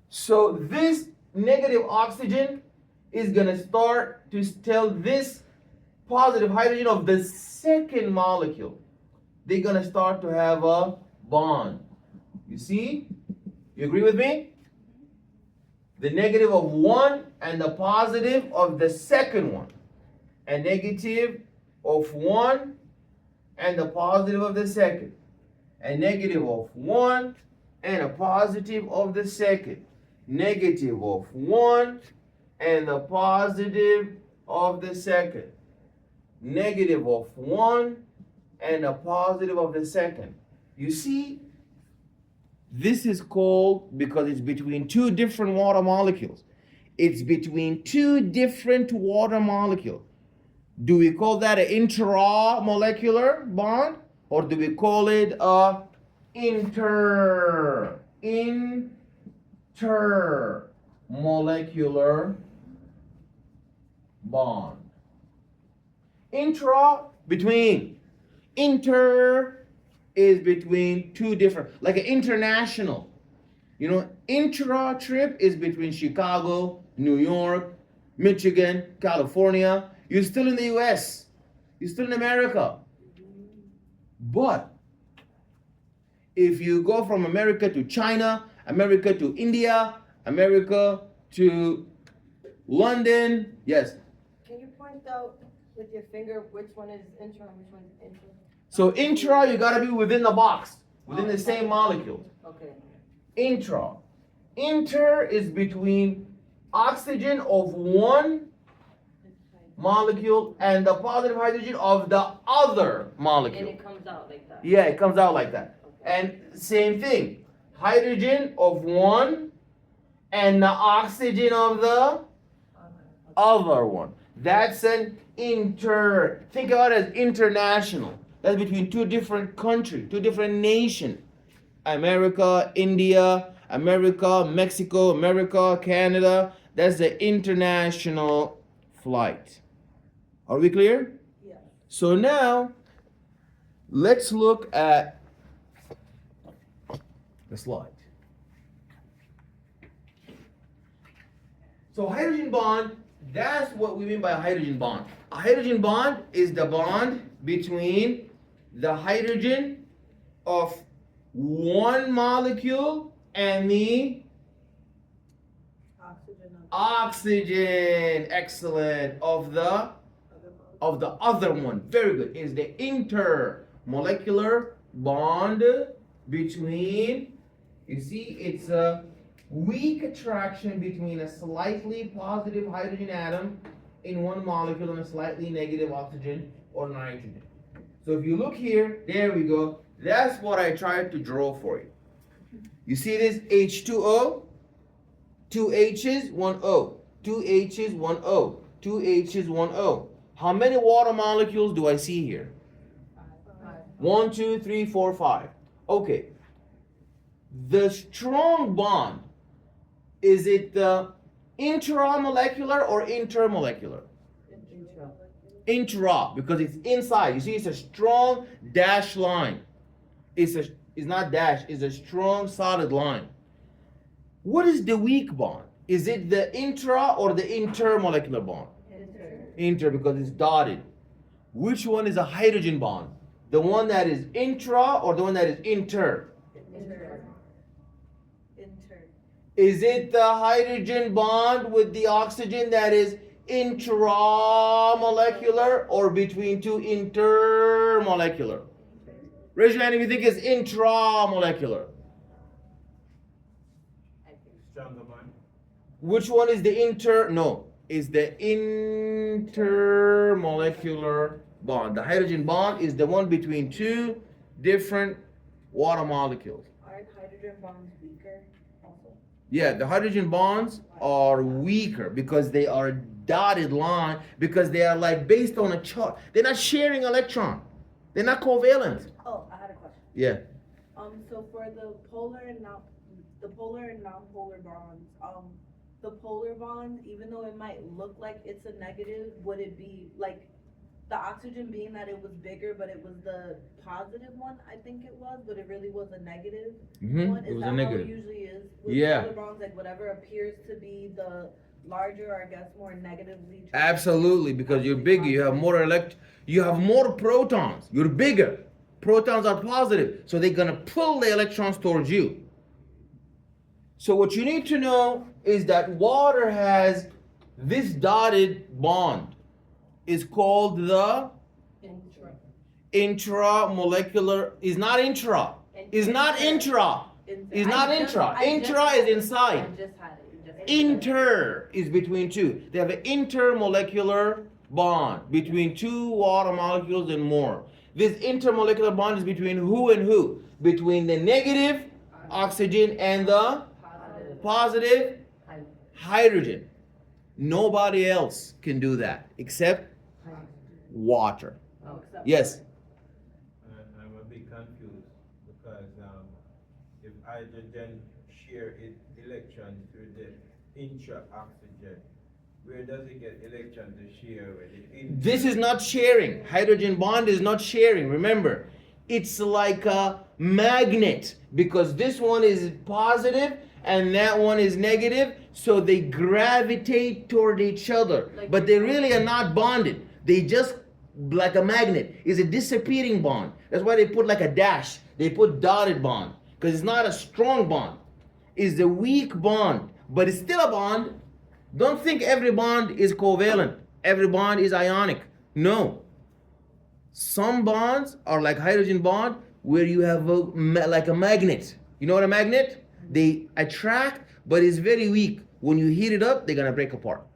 S1: So this negative oxygen is gonna start to tell this positive hydrogen of the second molecule. They're gonna start to have a bond. You see? You agree with me? The negative of one and the positive of the second one. A negative of one and the positive of the second. A negative of one and a positive of the second. Negative of one and the positive of the second. Negative of one and a positive of the second. You see, this is called, because it's between two different water molecules. It's between two different water molecules. Do we call that an intramolecular bond, or do we call it a intermolecular bond? Intra, between. Inter is between two different, like an international. You know, intra trip is between Chicago, New York, Michigan, California. You're still in the US. You're still in America. But if you go from America to China, America to India, America to London, yes.
S6: Can you point out with your finger which one is intra and which one is intra?
S1: So intra, you gotta be within the box, within the same molecule.
S6: Okay.
S1: Intra. Inter is between oxygen of one molecule and the positive hydrogen of the other
S6: And
S1: molecule.
S6: it comes out like that.
S1: Yeah, it comes out like that.
S6: Okay.
S1: And same thing. Hydrogen of one and the oxygen of the other one. That's an inter. Think about it as international. That's between two different countries, two different nations. America, India, America, Mexico, America, Canada. That's the international flight. Are we clear?
S3: Yeah.
S1: So now, let's look at the slide. So hydrogen bond, that's what we mean by a hydrogen bond. A hydrogen bond is the bond between the hydrogen of one molecule and the oxygen, excellent, of the other one. Very good. Is the intermolecular bond between, you see, it's a weak attraction between a slightly positive hydrogen atom in one molecule and a slightly negative oxygen or nitrogen. So if you look here, there we go. That's what I tried to draw for you. You see this H2O? Two H's, one O. Two H's, one O. Two H's, one O. How many water molecules do I see here? 1, 2, 3, 4, 5. Okay. The strong bond, is it the intramolecular or intermolecular?
S6: Intra.
S1: Intra, because it's inside. You see, it's a strong dashed line. It's not dash, it's a strong solid line. What is the weak bond? Is it the intra or the intermolecular bond? Inter, because it's dotted. Which one is a hydrogen bond? The one that is intra or the one that is inter?
S3: Inter.
S1: Is it the hydrogen bond with the oxygen that is intramolecular or between two intermolecular? Raise your hand if you think it's intramolecular.
S4: Stronger bond.
S1: Which one is the is the intermolecular bond. The hydrogen bond is the one between two different water molecules.
S3: Aren't hydrogen bonds weaker also?
S1: Yeah, the hydrogen bonds are weaker because they are dotted line, because they are like based on a chart. They're not sharing electron. They're not covalent.
S3: Oh, I had a question.
S1: Yeah.
S3: So for the polar and non-polar bonds, the polar bond, even though it might look like it's a negative, would it be like the oxygen being that it was bigger, but it was the positive one, I think it was, but it really was a negative one?
S1: It
S3: Is
S1: was
S3: that
S1: a
S3: how it
S1: negative.
S3: usually is with
S1: Yeah.
S3: polar bonds? Like whatever appears to be the larger, or I guess more negatively.
S1: Absolutely, because you're bigger, you have more you have more protons. You're bigger. Protons are positive, so they're gonna pull the electrons towards you. So what you need to know is that water has this dotted bond. Is called the intramolecular. Is not intra. Is not intra. Is not intra. Intra is inside.
S3: I just had it. You just
S1: Inter is between two. They have an intermolecular bond between two water molecules and more. This intermolecular bond is between who and who? Between the negative oxygen and the positive hydrogen. Nobody else can do that except water. Yes.
S4: I'm a bit confused because if hydrogen share its electrons through the intra-oxygen, where does it get electrons to share with it?
S1: This is not sharing. Hydrogen bond is not sharing. Remember, it's like a magnet because this one is positive and that one is negative, so they gravitate toward each other. But they really are not bonded. They just like a magnet. It's a disappearing bond. That's why they put like a dash. They put dotted bond because it's not a strong bond. It's a weak bond, but it's still a bond. Don't think every bond is covalent. Every bond is ionic. No. Some bonds are like hydrogen bond where you have like a magnet. You know what a magnet? They attract, but it's very weak. When you heat it up, they're gonna break apart.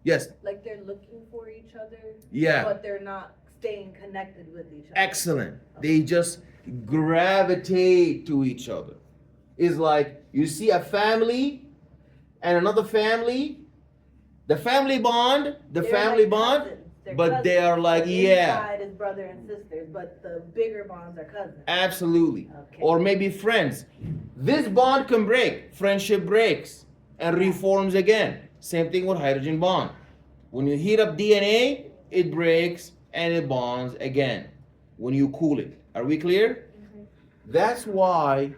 S1: Yes.
S3: like they're looking for each other.
S1: Yeah.
S3: But they're not staying connected with each other.
S1: Excellent. They just gravitate to each other. It's like you see a family and another family. The family bond,
S3: They're like cousins. They're
S1: but they
S3: cousins.
S1: are like,
S3: The
S1: yeah.
S3: inside is brother and sisters, but the bigger bonds are cousins.
S1: Absolutely.
S3: Okay.
S1: Or maybe friends. This bond can break. Friendship breaks and reforms again. Same thing with hydrogen bond. When you heat up DNA, it breaks and it bonds again when you cool it. Are we clear? That's why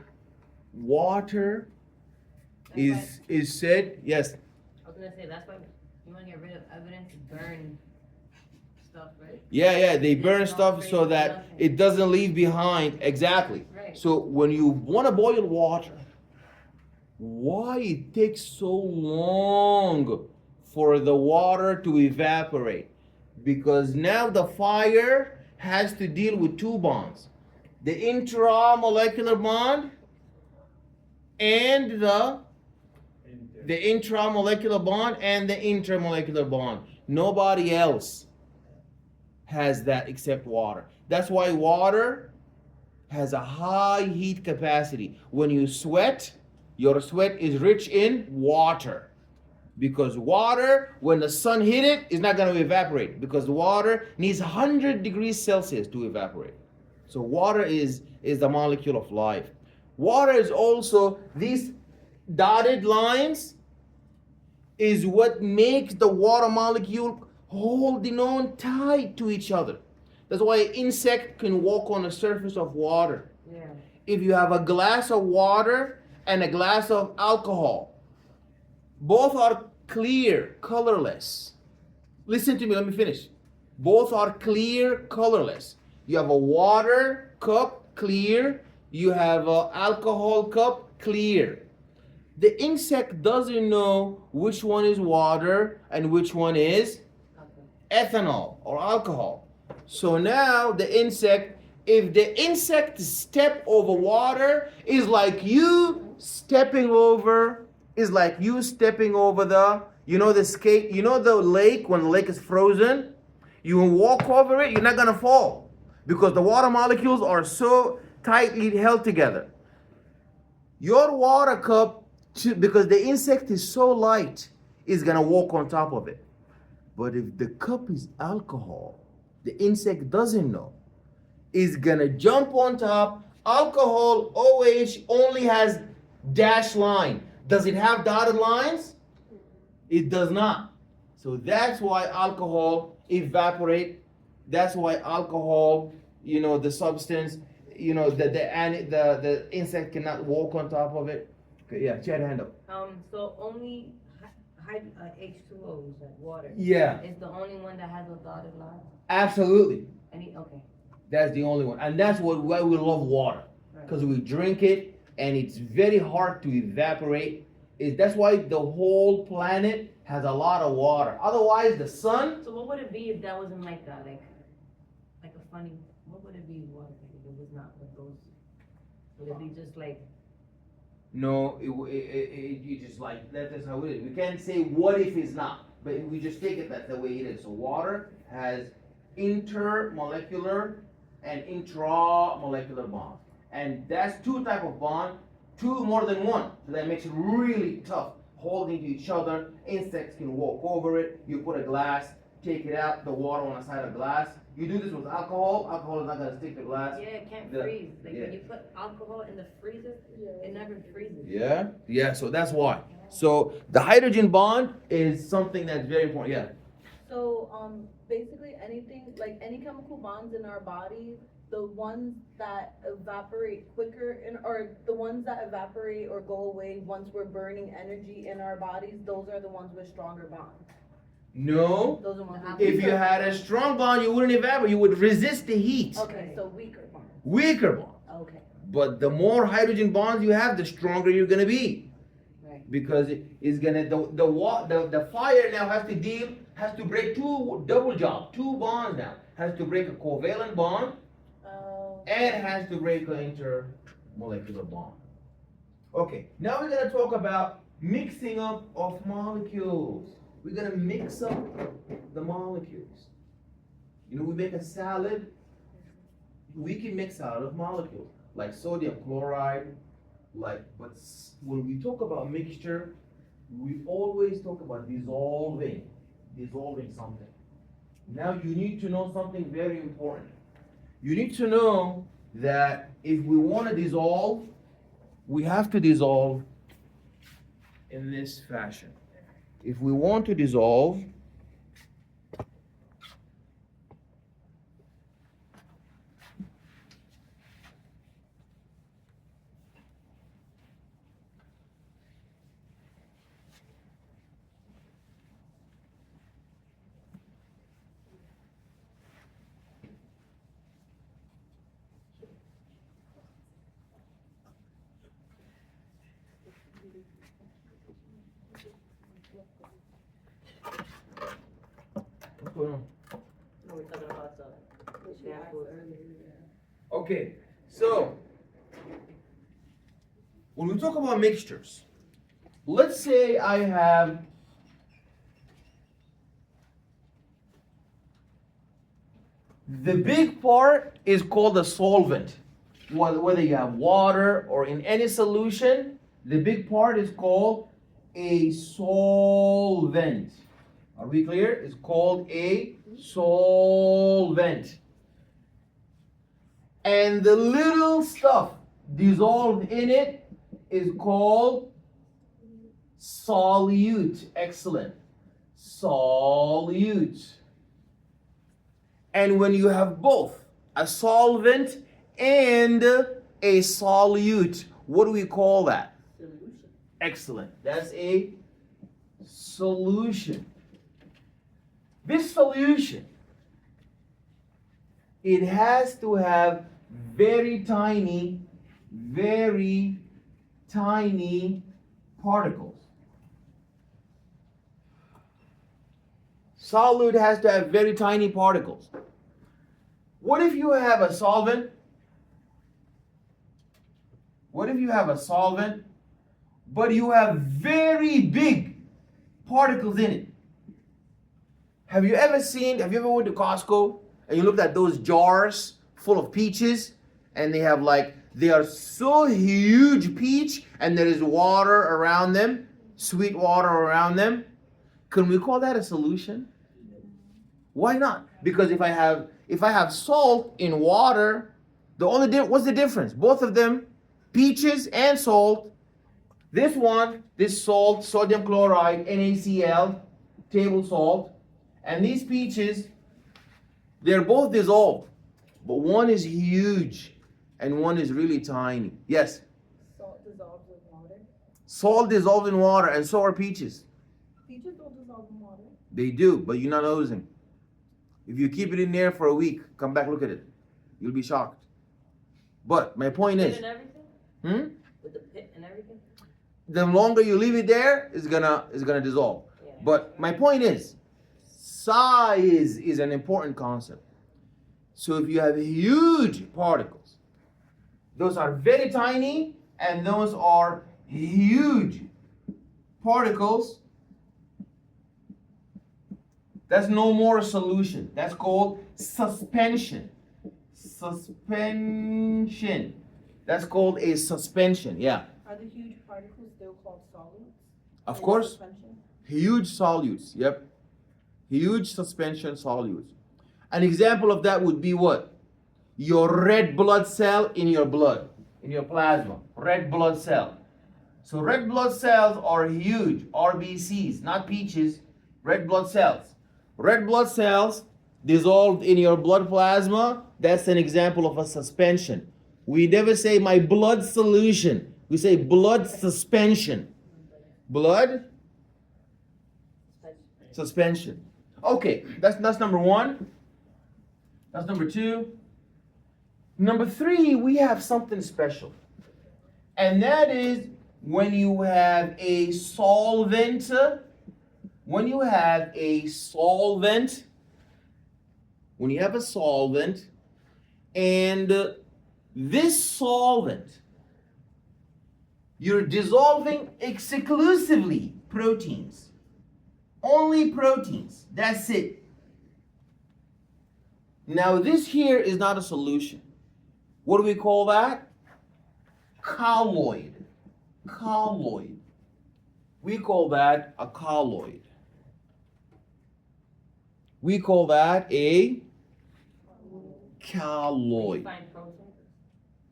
S1: water is said, yes.
S7: I was gonna say, that's why you wanna get rid of evidence, burn stuff, right?
S1: Yeah, they burn
S7: It's
S1: stuff
S7: not
S1: so
S7: free,
S1: that
S7: nothing.
S1: it doesn't leave behind. Exactly.
S7: Right.
S1: So when you want to boil water, why it takes so long for the water to evaporate? Because now the fire has to deal with two bonds. The intramolecular bond and the intramolecular bond and the intermolecular bond. Nobody else has that except water. That's why water has a high heat capacity. When you sweat, your sweat is rich in water. Because water, when the sun hit it, is not going to evaporate. Because water needs 100 degrees Celsius to evaporate. So water is the molecule of life. Water is also, these dotted lines is what makes the water molecule holding on tight to each other. That's why an insect can walk on the surface of water.
S7: Yeah.
S1: If you have a glass of water and a glass of alcohol, both are clear, colorless. Listen to me, let me finish. Both are clear, colorless. You have a water cup, clear. You have an alcohol cup, clear. The insect doesn't know which one is water and which one is ethanol or alcohol. So now the insect, if the insect step over water, is like you stepping over the, the skate, the lake, when the lake is frozen, you walk over it, you're not gonna fall because the water molecules are so tightly held together. Your water cup, because the insect is so light, is gonna walk on top of it. But if the cup is alcohol, the insect doesn't know, is gonna jump on top. Alcohol, OH, only has dash line. Does it have dotted lines? It does not. So that's why alcohol evaporate. That's why alcohol, the substance, the insect cannot walk on top of it. Okay, yeah, she had a hand up.
S7: So only H2O, like water.
S1: Yeah,
S7: Is the only one that has a dotted line?
S1: absolutely.
S7: Okay.
S1: That's the only one, and that's why we love water, because we drink it, and it's very hard to evaporate. That's why the whole planet has a lot of water. Otherwise, the sun.
S7: So what would it be if that wasn't like that? Like a funny. What would it be water if it was not with those? Would it be just like?
S1: No, you just like that's how it is. We can't say what if it's not, but we just take it that's the way it is. So water has intermolecular and intramolecular bonds, and that's two type of bond, two more than one. So that makes it really tough holding to each other. Insects can walk over it. You put a glass, take it out, the water on the side of glass. You do this with alcohol. Alcohol is not gonna stick to glass.
S7: Yeah, it can't
S1: The-
S7: freeze. Like
S1: yeah.
S7: when you put alcohol in the freezer, it never freezes.
S1: Yeah. So that's why. So the hydrogen bond is something that's very important. Yeah.
S3: So, basically anything, like any chemical bonds in our body, the ones that evaporate quicker or the ones that evaporate or go away once we're burning energy in our bodies, those are the ones with stronger bonds.
S1: No.
S3: Those are ones with
S1: If you
S3: weaker
S1: had a
S3: bonds.
S1: strong bond, you wouldn't evaporate. You would resist the heat.
S3: Okay, so weaker bonds.
S1: Weaker bond.
S3: Okay.
S1: But the more hydrogen bonds you have, the stronger you're gonna be.
S7: Right.
S1: Because it is gonna the fire now has to break two bonds now. Has to break a covalent bond and has to break an intermolecular bond. Okay, now we're gonna talk about mixing up of molecules. We're gonna mix up the molecules. We make a salad. We can mix out of molecules like sodium chloride, but when we talk about mixture, we always talk about dissolving something. Now you need to know something very important. You need to know that if we want to dissolve, we have to dissolve in this fashion. If we want to dissolve, what's going on?
S7: No, we're talking about the shampoo.
S1: Okay, so when we talk about mixtures, let's say I have the big part is called a solvent. Whether you have water or in any solution, the big part is called a solvent. Are we clear? It's called a solvent. And the little stuff dissolved in it is called solute. Excellent. Solute. And when you have both a solvent and a solute, what do we call that?
S7: Solution.
S1: Excellent. That's a solution. This solution, it has to have very tiny particles. Solute has to have very tiny particles. What if you have a solvent? What if you have a solvent, but you have very big particles in it? Have you ever went to Costco and you looked at those jars full of peaches and they are so huge peach and there is water around them, sweet water around them? Can we call that a solution? Why not? Because if I have salt in water, what's the difference? Both of them, peaches and salt, This one, this salt, sodium chloride, NaCl, table salt, and these peaches, they're both dissolved, but one is huge and one is really tiny. Yes?
S2: Salt dissolves with water.
S1: Salt dissolved in water, and so are peaches.
S2: Peaches don't dissolve in water.
S1: They do, but you're not noticing. If you keep it in there for a week, come back, look at it. You'll be shocked. But my point
S7: Pit
S1: is,
S7: and everything?
S1: hmm?
S7: With the pit and everything?
S1: The longer you leave it there, it's gonna dissolve.
S7: Yeah.
S1: But my point is, size is an important concept. So if you have huge particles, those are very tiny, and those are huge particles, that's no more a solution. That's called suspension. Suspension. That's called a suspension, yeah.
S3: Are the huge particles still called solids?
S1: Of
S3: In
S1: course.
S3: suspension?
S1: Huge solutes, yep. Huge suspension solutes. An example of that would be what? Your red blood cell in your blood, in your plasma. Red blood cell. So red blood cells are huge, RBCs, not peaches, red blood cells. Red blood cells dissolved in your blood plasma, that's an example of a suspension. We never say my blood solution. We say blood suspension. Blood suspension. Okay, that's number one. That's number two. Number three, we have something special. And that is when you have a solvent, when you have a solvent, and this solvent, you're dissolving exclusively proteins. Only proteins. That's it. Now this here is not a solution. What do we call that? Colloid. Colloid. We call that a colloid. We call that a colloid.
S7: Find protein?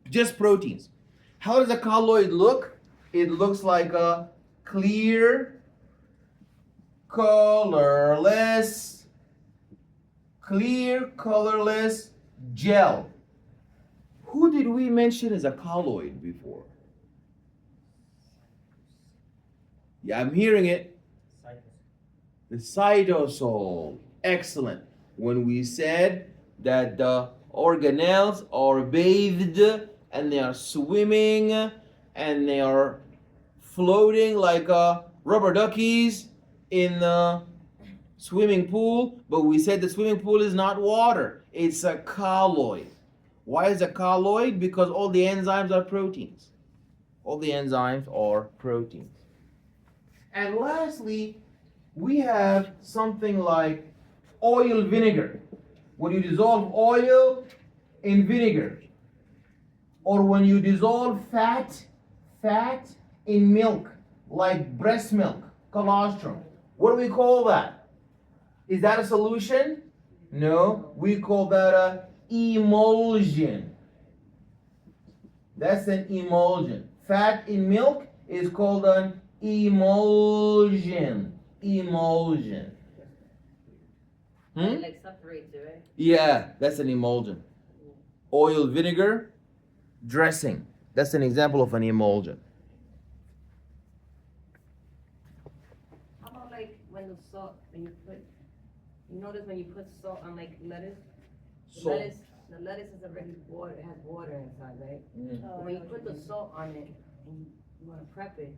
S1: Just proteins. How does a colloid look? It looks like a clear, colorless gel. Who did we mention as a colloid before? Yeah, I'm hearing it. The cytosol. Excellent. When we said that the organelles are bathed and they are swimming and they are floating like rubber duckies in the swimming pool, but we said the swimming pool is not water, it's a colloid. Why is a colloid? Because all the enzymes are proteins. All the enzymes are proteins. And lastly, we have something like oil vinegar. When you dissolve oil in vinegar, or when you dissolve fat in milk, like breast milk, colostrum. What do we call that? Is that a solution? No, we call that a emulsion. That's an emulsion. Fat in milk is called an emulsion. Emulsion.
S7: It like separates it, right?
S1: Yeah, that's an emulsion. Oil, vinegar, dressing. That's an example of an emulsion.
S7: How about like when the salt, when you put, you notice when you put salt on like lettuce?
S1: Salt.
S7: The lettuce is already water, it has water inside, right?
S1: Mm.
S7: But when you put the salt on it and you wanna prep it,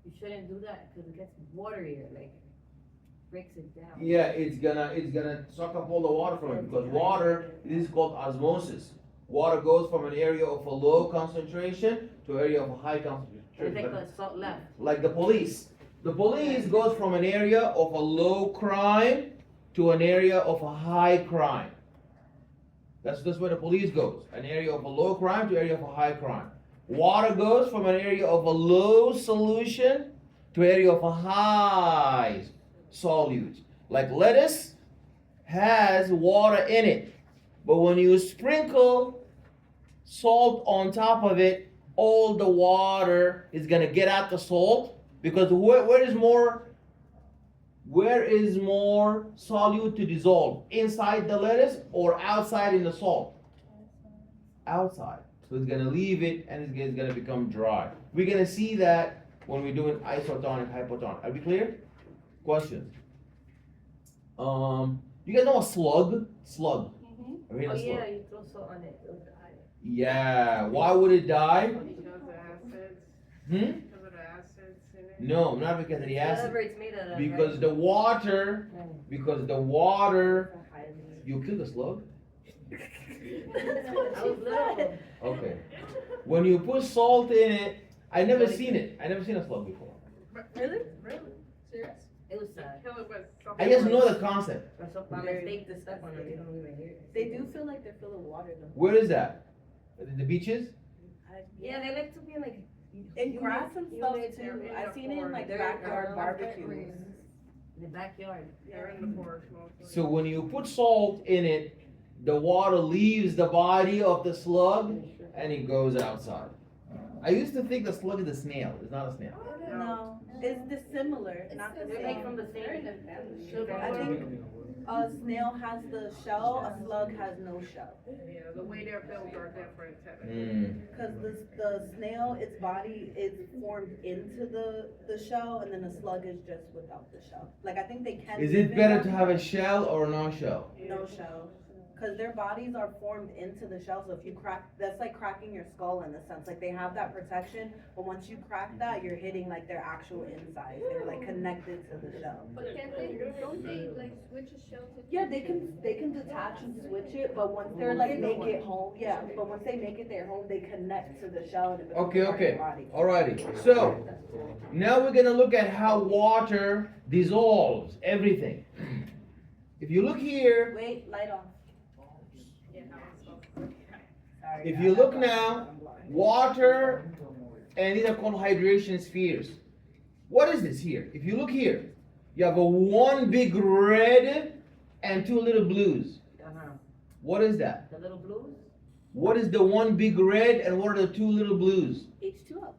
S7: you shouldn't do that because it gets waterier, like breaks it down.
S1: Yeah, it's gonna suck up all the water from it because water, this is called osmosis. Water goes from an area of a low concentration to an area of a high
S7: And
S1: concentration.
S7: take the salt left.
S1: Like the police. The police goes from an area of a low crime to an area of a high crime. That's where the police goes. An area of a low crime to an area of a high crime. Water goes from an area of a low solution to an area of a high solute. Like lettuce has water in it. But when you sprinkle salt on top of it, all the water is gonna get out the salt because where is more solute to dissolve? Inside the lettuce or outside in the salt? Outside. So it's gonna leave it and it's gonna become dry. We're gonna see that when we're doing isotonic, hypotonic. Are we clear? Questions? You guys know a slug? Slug.
S7: Oh,
S1: Ever heard of slug?
S7: yeah, you throw salt on it, it'll die.
S1: Yeah. Why would it die?
S5: Because of acids,
S1: Hmm?
S5: because of the acids in it.
S1: No, not because of the acid.
S7: Whatever it's made out of.
S1: Because
S7: right?
S1: the water,
S7: Right.
S1: because the water, you kill the slug?
S7: I was little.
S1: Okay. When you put salt in it, I never seen it. I never seen a slug before.
S3: Really?
S5: Really? Serious?
S7: It was sad.
S5: Kill it with something.
S1: I just know the concept.
S7: But so by mistake, they step on it, they don't even hear it.
S3: They do feel like they're full of water though.
S1: Where is that? The beaches?
S7: Yeah, they like to be in like.
S3: In grass and stuff
S7: humid
S3: too.
S5: area
S3: I've seen it in like
S7: They're
S3: backyard
S7: around
S3: barbecues.
S7: In the backyard.
S5: They're in the forest mostly.
S1: So when you put salt in it, the water leaves the body of the slug and it goes outside. I used to think the slug is a snail. It's not a snail.
S3: No, it's dissimilar, not the
S7: They're made from
S3: same.
S7: the same. sugar.
S3: I think a snail has the shell, a slug has no shell.
S5: Yeah, the way they're built are different technically.
S1: Mm.
S3: Cause the snail, its body is formed into the shell, and then the slug is just without the shell. Like I think they can.
S1: Is
S3: live
S1: it
S3: in
S1: better
S3: one,
S1: to have a shell or no shell?
S3: no shell? Cause their bodies are formed into the shell, so if you crack, that's like cracking your skull in a sense. Like they have that protection, but once you crack that, you're hitting like their actual insides. They're like connected to the shell.
S8: But can't don't they like switch a shell to?
S3: Yeah, they can detach and switch it, but once they're like make it home, yeah, but once they make it their home, they connect to the shell and it becomes
S1: Okay,
S3: part of
S1: okay.
S3: their body.
S1: Alrighty. So now we're gonna look at how water dissolves everything. If you look here,
S3: Wait, light off.
S5: Yeah, how it's supposed
S3: Sorry,
S1: if
S3: guys.
S1: you look now, water, and these are called hydration spheres. What is this here? If you look here, you have a one big red and two little blues.
S7: Uh-huh.
S1: What is that?
S7: The little blues?
S1: What is the one big red and what are the two little blues?
S3: H2O.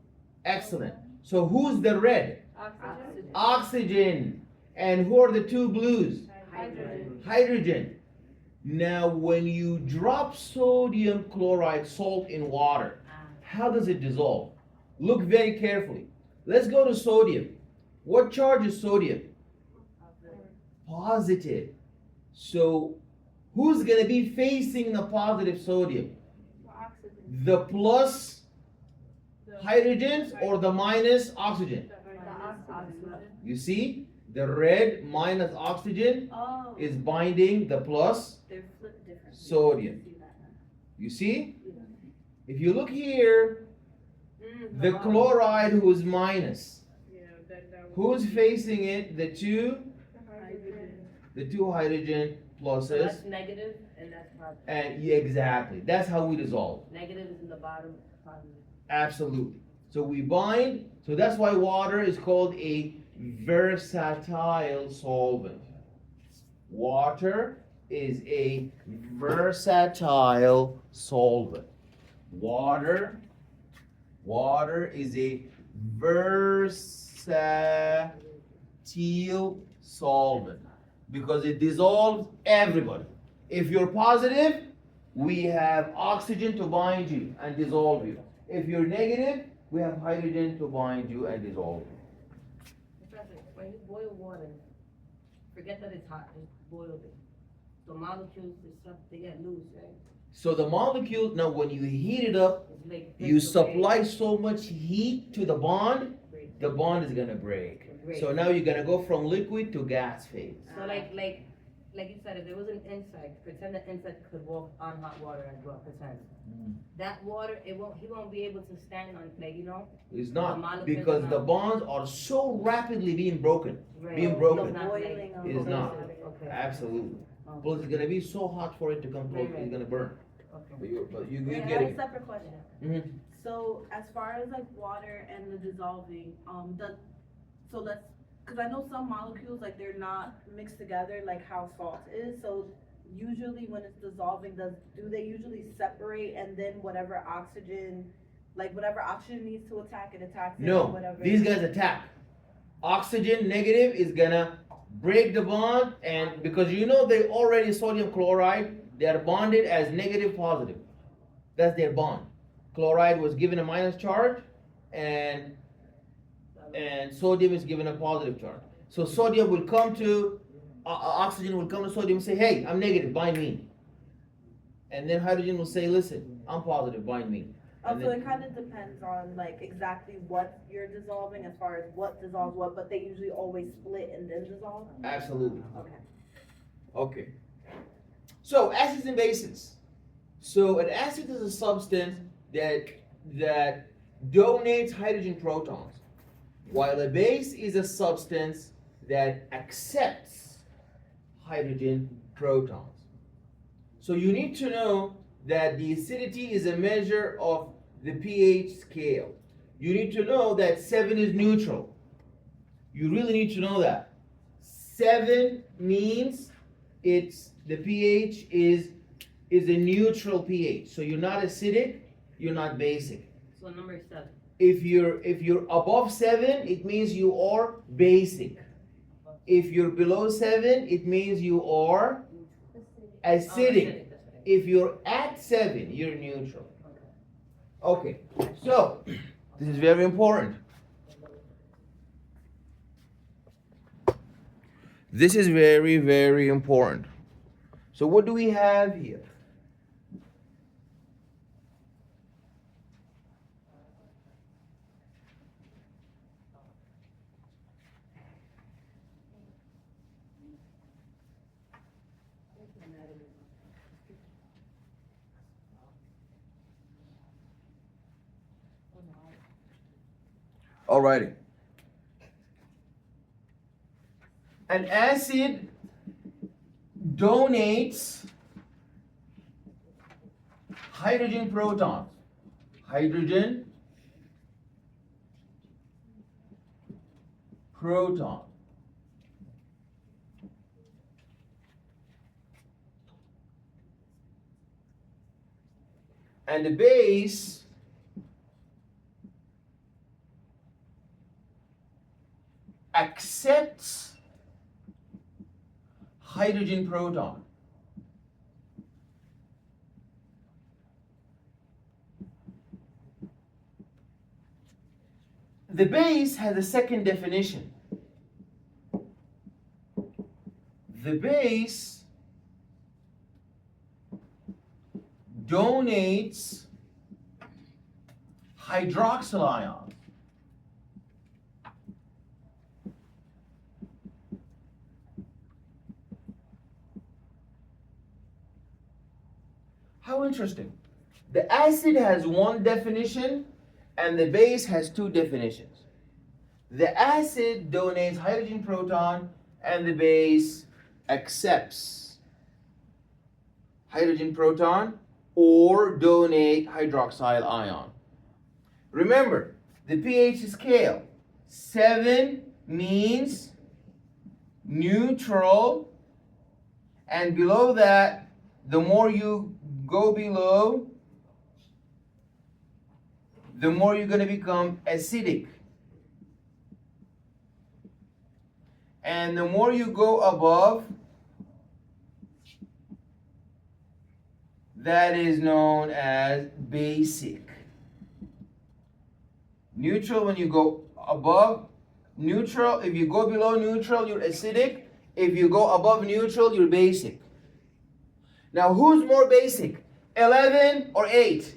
S1: Excellent. So who's the red?
S7: Oxygen.
S1: Oxygen. And who are the two blues?
S7: Hydrogen.
S1: Hydrogen. Now, when you drop sodium chloride salt in water, how does it dissolve? Look very carefully. Let's go to sodium. What charge is sodium? Positive. So, who's going to be facing the positive sodium? The plus hydrogens or the minus oxygen? You see, the red minus oxygen
S3: Oh,
S1: is binding the plus
S3: they're flipped differently.
S1: sodium.
S3: See that now.
S1: You see? If you look here, the chloride who's minus,
S5: Yeah, that
S1: who's facing it? The two hydrogen
S7: So
S1: pluses.
S7: that's negative and that's positive.
S1: And yeah, exactly. That's how we dissolve.
S7: Negative is in the bottom, positive.
S1: Absolutely. So we bind. So that's why water is called a versatile solvent. Water is a versatile solvent. Water is a versatile solvent because it dissolves everybody. If you're positive, we have oxygen to bind you and dissolve you. If you're negative, we have hydrogen to bind you and dissolve you.
S7: Professor, when you boil water, forget that it's hot, just boil it. The molecules, the stuff, they get loose, right?
S1: So the molecule, now when you heat it up,
S7: It's like
S1: you
S7: breaks away.
S1: supply so much heat to the bond, the bond is gonna break. So now you're gonna go from liquid to gas phase.
S7: So like you said, if there was an insect, pretend the insect could walk on hot water as well, pretend. That water, he won't be able to stand on, like, you know?
S1: It's
S7: The
S1: not,
S7: molecules
S1: because
S7: are
S1: the
S7: not-
S1: bonds are so rapidly being broken.
S7: Right.
S1: Being
S7: No,
S1: broken.
S7: not
S3: Boiling
S7: like-
S3: of
S1: It's not.
S7: Okay.
S1: Absolutely.
S7: Okay.
S1: Plus it's gonna be so hot for it to come close, it's gonna burn.
S7: Okay.
S1: But you
S3: Wait,
S1: get
S3: I have
S1: it.
S3: a separate question.
S1: Mhm.
S3: So as far as like water and the dissolving, so let's, cause I know some molecules, like they're not mixed together like how salt is, so usually when it's dissolving, do they usually separate and then whatever oxygen Like whatever oxygen needs to attack, it attacks it.
S1: No,
S3: Whatever.
S1: these guys attack. Oxygen negative is gonna break the bond, and because you know they already sodium chloride, they are bonded as negative positive. That's their bond. Chloride was given a minus charge, and sodium is given a positive charge. So sodium will come to oxygen will come to sodium and say, "Hey, I'm negative, bind me." And then hydrogen will say, "Listen, I'm positive, bind me." And
S3: So
S1: then-
S3: it kind of depends on like exactly what you're dissolving as far as what dissolves what, but they usually always split and then dissolve.
S1: Absolutely.
S3: Okay.
S1: Okay. So acids and bases. So an acid is a substance that donates hydrogen protons, while a base is a substance that accepts hydrogen protons. So you need to know that the acidity is a measure of the pH scale. You need to know that 7 is neutral. You really need to know that. 7 means the pH is a neutral pH. So you're not acidic, you're not basic.
S7: So number 7.
S1: If you're above 7, it means you are basic. If you're below 7, it means you are acidic. If you're at 7, you're neutral. Okay, so this is very important. This is very, very important. So what do we have here? Alrighty. An acid donates hydrogen protons. Hydrogen proton. And the base accepts hydrogen proton. The base has a second definition. The base donates hydroxyl ions. How interesting. The acid has one definition and the base has two definitions. The acid donates hydrogen proton and the base accepts hydrogen proton or donate hydroxyl ion. Remember, the pH scale, 7 means neutral, and below that, the more you go below, the more you're going to become acidic. And the more you go above, that is known as basic. Neutral when you go above neutral. If you go below neutral, you're acidic. If you go above neutral, you're basic. Now, who's more basic? 11 or 8?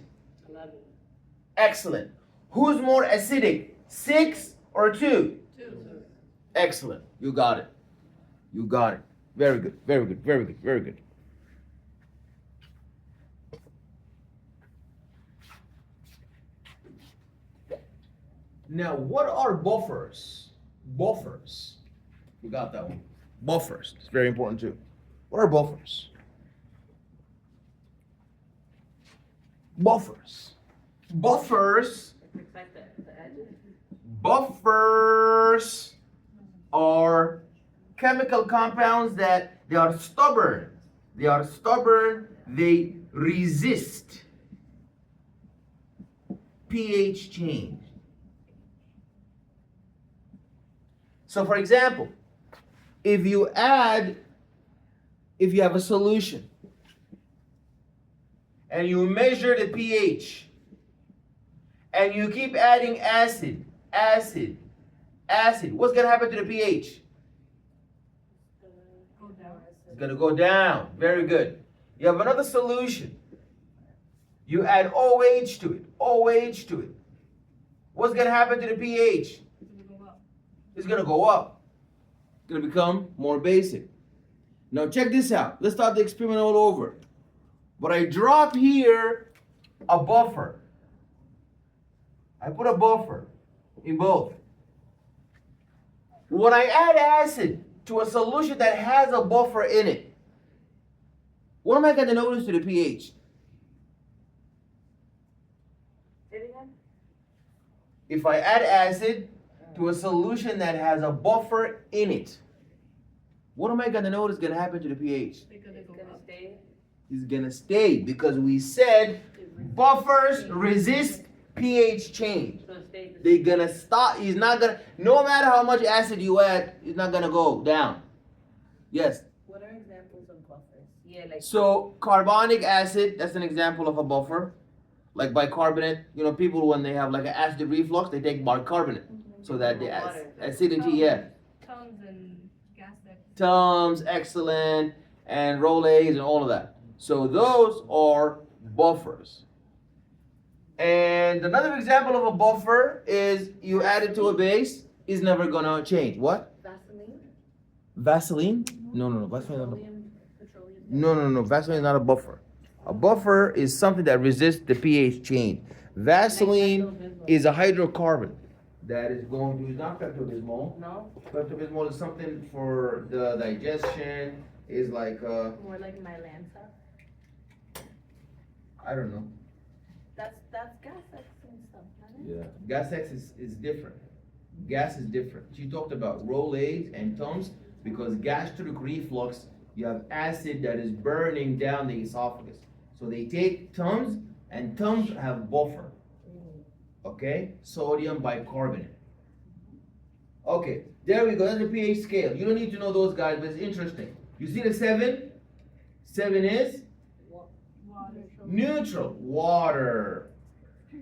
S7: 11.
S1: Excellent. Who's more acidic? 6 or 2?
S7: 2.
S1: Excellent. You got it. You got it. Very good. Very good. Very good. Very good. Now, what are buffers? Buffers. We got that one. Buffers. It's very important too. What are buffers? Buffers. Buffers. Buffers are chemical compounds that they are stubborn. They are stubborn. They resist pH change. So for example, if you have a solution and you measure the pH and you keep adding acid, what's going to happen to the pH?
S5: Go down.
S1: It's going to go down. Very good. You have another solution. You add OH to it. What's going to happen to the pH? It's going to go up. It's going to become more basic. Now check this out. Let's start the experiment all over. But I drop here a buffer. I put a buffer in both. When I add acid to a solution that has a buffer in it, what am I going to notice to the pH? If I add acid to a solution that has a buffer in it, what am I going to notice going to happen to the pH?
S7: It's gonna stay.
S1: It's going to stay because we said buffers resist pH change.
S7: So it stays the
S1: They're
S7: same.
S1: going to stop. It's not going to, no matter how much acid you add, it's not going to go down. Yes.
S3: What are examples of buffers?
S7: Yeah, like.
S1: So carbonic acid, that's an example of a buffer. Like bicarbonate, people when they have like an acid reflux, they take bicarbonate. So that the
S7: Water.
S1: acidity, yeah.
S5: Tums and gas X.
S1: Tums, excellent, and Rolaids and all of that. So those are buffers. And another example of a buffer is you add it to a base, it's never gonna change. What?
S3: Vaseline?
S1: Vaseline? No. Vaseline is not a,
S3: Petroleum.
S1: no. Vaseline is not a buffer. A buffer is something that resists the pH change. Vaseline is a hydrocarbon that is going to, it's not Pepto-Bismol.
S7: No?
S1: Pepto-Bismol is something for the digestion, is like,
S3: More like Mylanta.
S1: I don't know.
S3: That's gas X and stuff, not it?
S1: Yeah. Gas X is different. Gas is different. She talked about Rolaids and Tums because gastric reflux, you have acid that is burning down the esophagus. So they take Tums, and Tums have buffer. Okay? Sodium bicarbonate. Okay, there we go. That's the pH scale. You don't need to know those guys, but it's interesting. You see the 7? 7 is
S5: Water.
S1: neutral. Water.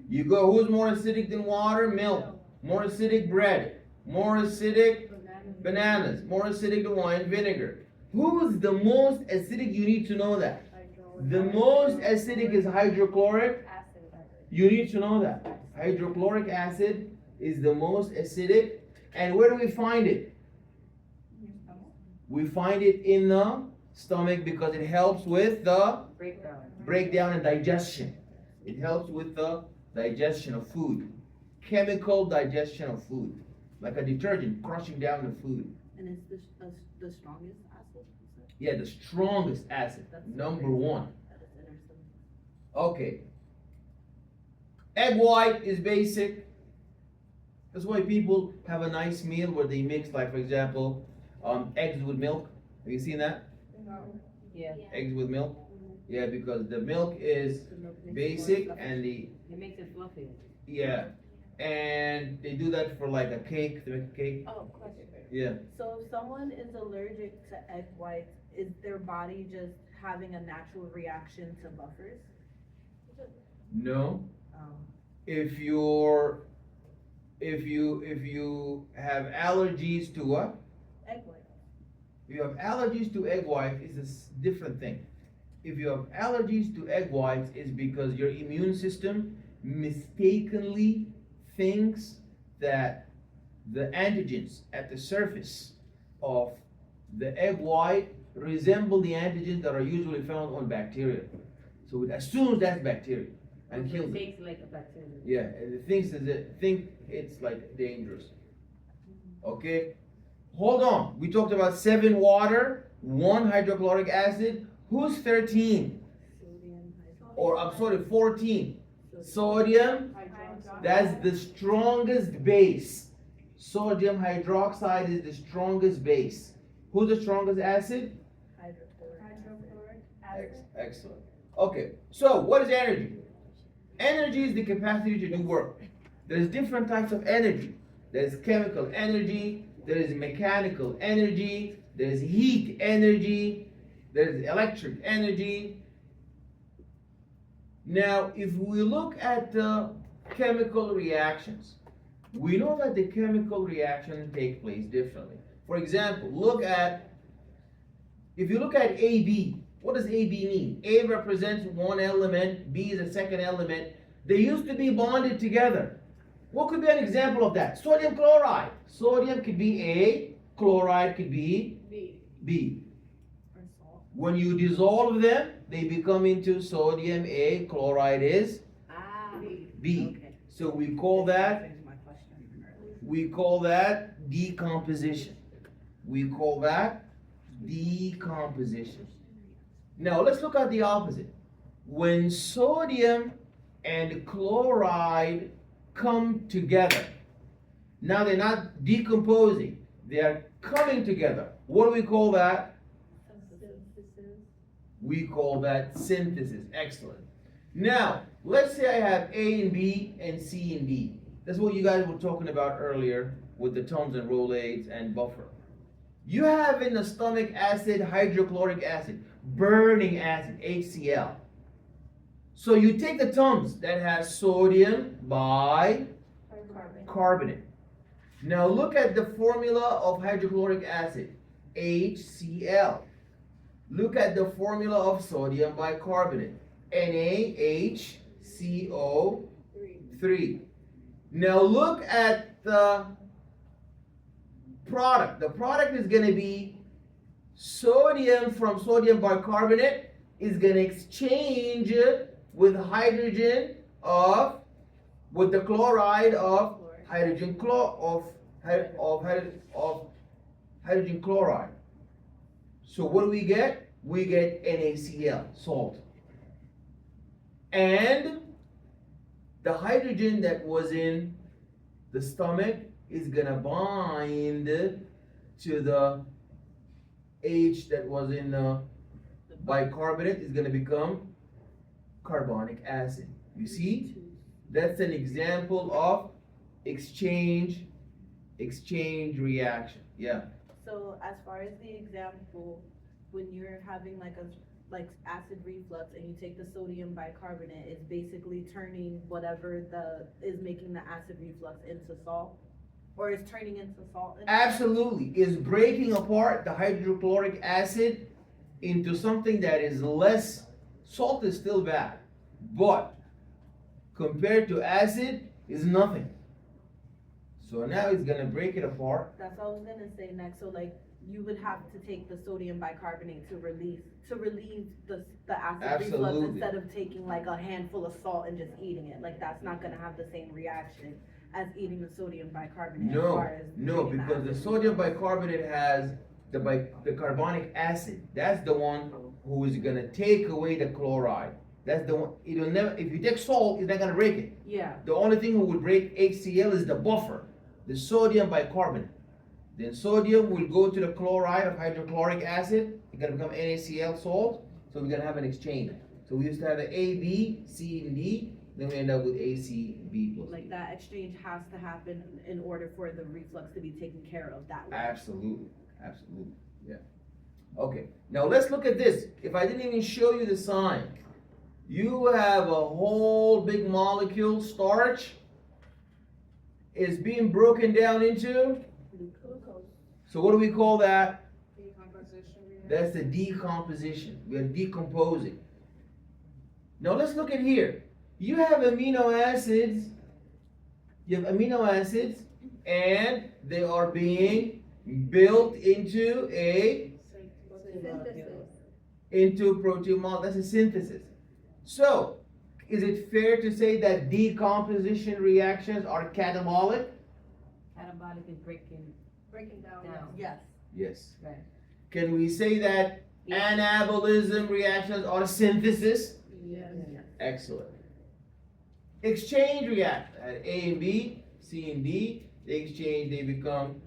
S1: You go, who's more acidic than water? Milk. More acidic, bread. More acidic, bananas. More acidic than wine, vinegar. Who's the most acidic? You need to know that. The most acidic is hydrochloric. You need to know that. Hydrochloric acid is the most acidic. And where do we find it? We find it in the stomach because it helps with the breakdown and digestion. It helps with the digestion of food. Chemical digestion of food. Like a detergent crushing down the food.
S3: And it's the strongest acid? you said?
S1: Yeah, the strongest acid. Number 1.
S3: That is interesting.
S1: Okay. Egg white is basic. That's why people have a nice meal where they mix, like for example, eggs with milk. Have you seen that?
S7: Yeah.
S1: Eggs with milk? Yeah, because the milk is
S3: The milk makes it more
S1: basic
S3: fluffy.
S1: and
S7: It makes it fluffy.
S1: yeah. And they do that for like a cake, to make a cake.
S3: Oh, question.
S1: Yeah.
S3: So if someone is allergic to egg whites, is their body just having a natural reaction to buffers?
S1: No.
S3: Um,
S1: If you have allergies to what?
S3: egg white.
S1: If you have allergies to egg whites, it's a different thing. If you have allergies to egg whites, it's because your immune system mistakenly thinks that the antigens at the surface of the egg white resemble the antigens that are usually found on bacteria. So it assumes that's bacteria and
S7: So
S1: kills
S7: it
S1: it.
S7: tastes like a bacteria.
S1: Yeah, and it think it's like dangerous. Okay? Hold on. We talked about 7 water, 1 hydrochloric acid. Who's 13?
S3: Sodium hydroxide.
S1: Or I'm sorry, 14. Sodium, that's the strongest base. Sodium hydroxide is the strongest base. Who's the strongest acid?
S3: Hydrochloric acid.
S1: Excellent. Okay, so what is energy? Energy is the capacity to do work. There's different types of energy. There's chemical energy, there is mechanical energy, there's heat energy, there's electric energy. Now, if we look at the chemical reactions, we know that the chemical reactions take place differently. For example, if you look at AB, what does AB mean? A represents one element, B is a second element. They used to be bonded together. What could be an example of that? Sodium chloride. Sodium could be A, chloride could be B.
S2: Or salt.
S1: When you dissolve them, they become into sodium A, chloride is B.
S7: Okay.
S1: So we call that
S7: Answers my question earlier.
S1: We call that decomposition. We call that decomposition. Now let's look at the opposite. When sodium and chloride come together, now they're not decomposing, they are coming together. What do we call that? We call that synthesis. Excellent. Now, let's say I have A and B and C and D. That's what you guys were talking about earlier with the Tums and Rolaids and buffer. You have in the stomach acid, hydrochloric acid, burning acid, HCl. So you take the Tums that has sodium bicarbonate. Now look at the formula of hydrochloric acid, HCl. Look at the formula of sodium bicarbonate, NaHCO3. Now look at the product. The product is going to be sodium from sodium bicarbonate is going to exchange with hydrogen with the chloride of hydrogen chloride. So what do we get? We get NaCl, salt. And the hydrogen that was in the stomach is gonna bind to the H that was in the bicarbonate, is gonna become carbonic acid. You see? That's an example of exchange reaction. Yeah.
S3: So as far as the example, when you're having like acid reflux and you take the sodium bicarbonate, it's basically turning whatever is making the acid reflux into salt, or is turning into salt.
S1: Absolutely. Is breaking apart the hydrochloric acid into something that is less. Salt is still bad, but compared to acid is nothing. So now it's gonna break it apart.
S3: That's what I was gonna say next. So like you would have to take the sodium bicarbonate to relieve the acid
S1: Absolutely.
S3: reflux instead of taking like a handful of salt and just eating it. Like that's not gonna have the same reaction as eating the sodium bicarbonate. as
S1: No,
S3: far as
S1: no,
S3: treating
S1: because the
S3: acid
S1: sodium
S3: reflux.
S1: bicarbonate has the carbonic acid. That's the one who is gonna take away the chloride. That's the one. It'll never. If you take salt, it's not gonna break it.
S3: Yeah.
S1: The only thing who will break HCl is the buffer, the sodium bicarbonate. Then sodium will go to the chloride of hydrochloric acid. It's gonna become NaCl salt. So we're gonna have an exchange. So we used to have an A, B, C, and D. Then we end up with AC, B plus.
S3: Like that exchange has to happen in order for the reflux to be taken care of that way.
S1: Absolutely, absolutely, yeah. Okay, now let's look at this. If I didn't even show you the sign, you have a whole big molecule, starch, is being broken down into.
S2: Glucose.
S1: So what do we call that?
S2: Decomposition reaction.
S1: That's the decomposition. We are decomposing. Now let's look at here. You have amino acids. You have amino acids, and they are being built into protein molecule. That's a synthesis. So, is it fair to say that decomposition reactions are catabolic?
S7: Catabolic is breaking
S6: Breaking
S7: down.
S3: Yes.
S1: Yes.
S7: Right.
S1: Can we say that anabolism reactions are synthesis?
S2: Yes.
S1: Excellent. Exchange reaction. At A and B, C and D, they exchange, they become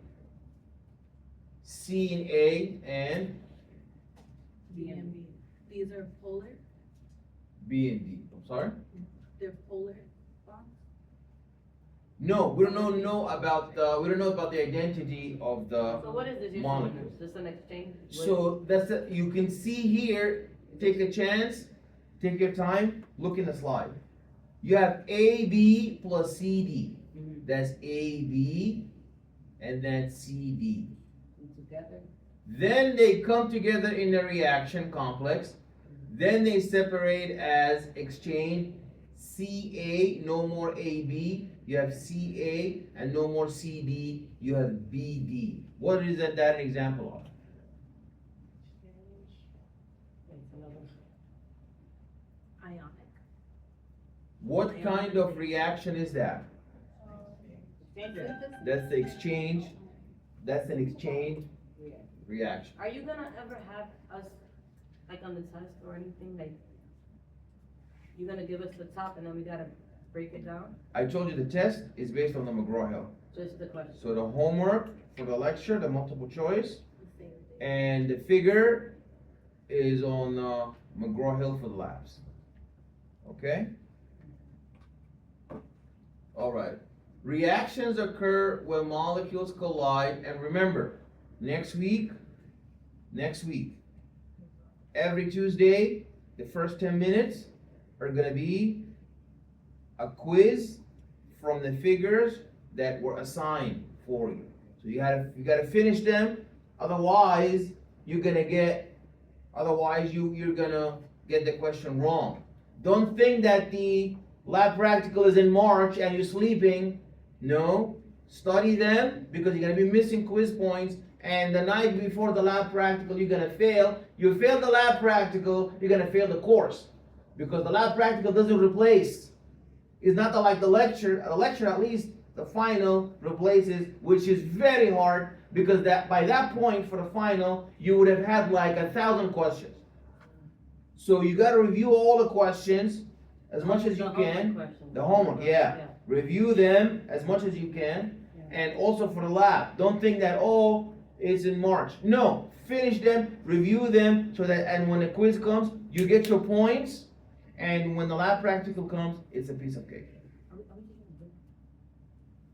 S1: C and A and
S3: B and B. These are polar.
S1: B and D. I'm sorry?
S3: They're polar bonds?
S1: No, we don't know about the identity of the
S7: So what is this? You're saying?
S1: molecules.
S7: Is this an exchange?
S1: So you can see here, take a chance, take your time, look in the slide. You have AB plus CD.
S7: Mhm.
S1: That's AB and then CD.
S7: Together?
S1: Then they come together in a reaction complex. Then they separate as exchange. CA, no more AB. You have CA and no more CD. You have BD. What is that an example of?
S7: It's another.
S3: Ionic.
S1: What kind of reaction is that? That's the exchange. That's an exchange reaction.
S7: Are you gonna ever have us, like on the test or anything, like, you're gonna give us the top and then we gotta break it down?
S1: I told you the test is based on the McGraw-Hill.
S7: Just the question.
S1: So the homework for the lecture, the multiple choice, and the figure is on McGraw-Hill for the labs. Okay? All right. Reactions occur when molecules collide, and remember, next week, every Tuesday, the first 10 minutes are gonna be a quiz from the figures that were assigned for you. So you gotta finish them, otherwise you're gonna get the question wrong. Don't think that the lab practical is in March and you're sleeping. No, study them because you're gonna be missing quiz points, and the night before the lab practical you're gonna fail. You fail the lab practical, you're gonna fail the course, because the lab practical doesn't replace. It's not like the lecture. The lecture, at least the final replaces, which is very hard, because that by that point for the final you would have had like 1,000 questions. So you got to review all the questions as much as you can. The homework, yeah. Review them as much as you can, and also for the lab. Don't think that it's in March. No, finish them, review them, so that and when the quiz comes, you get your points, and when the lab practical comes, it's a piece of cake.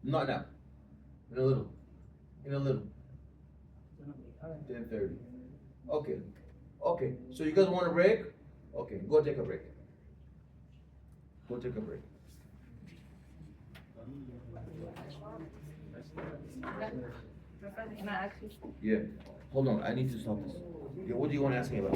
S1: Not now. In a little. 10:30. Okay. So you guys want a break? Okay, go take a break.
S7: Can I ask you?
S1: Yeah. Hold on, I need to stop this. Yeah, what do you want to ask me about?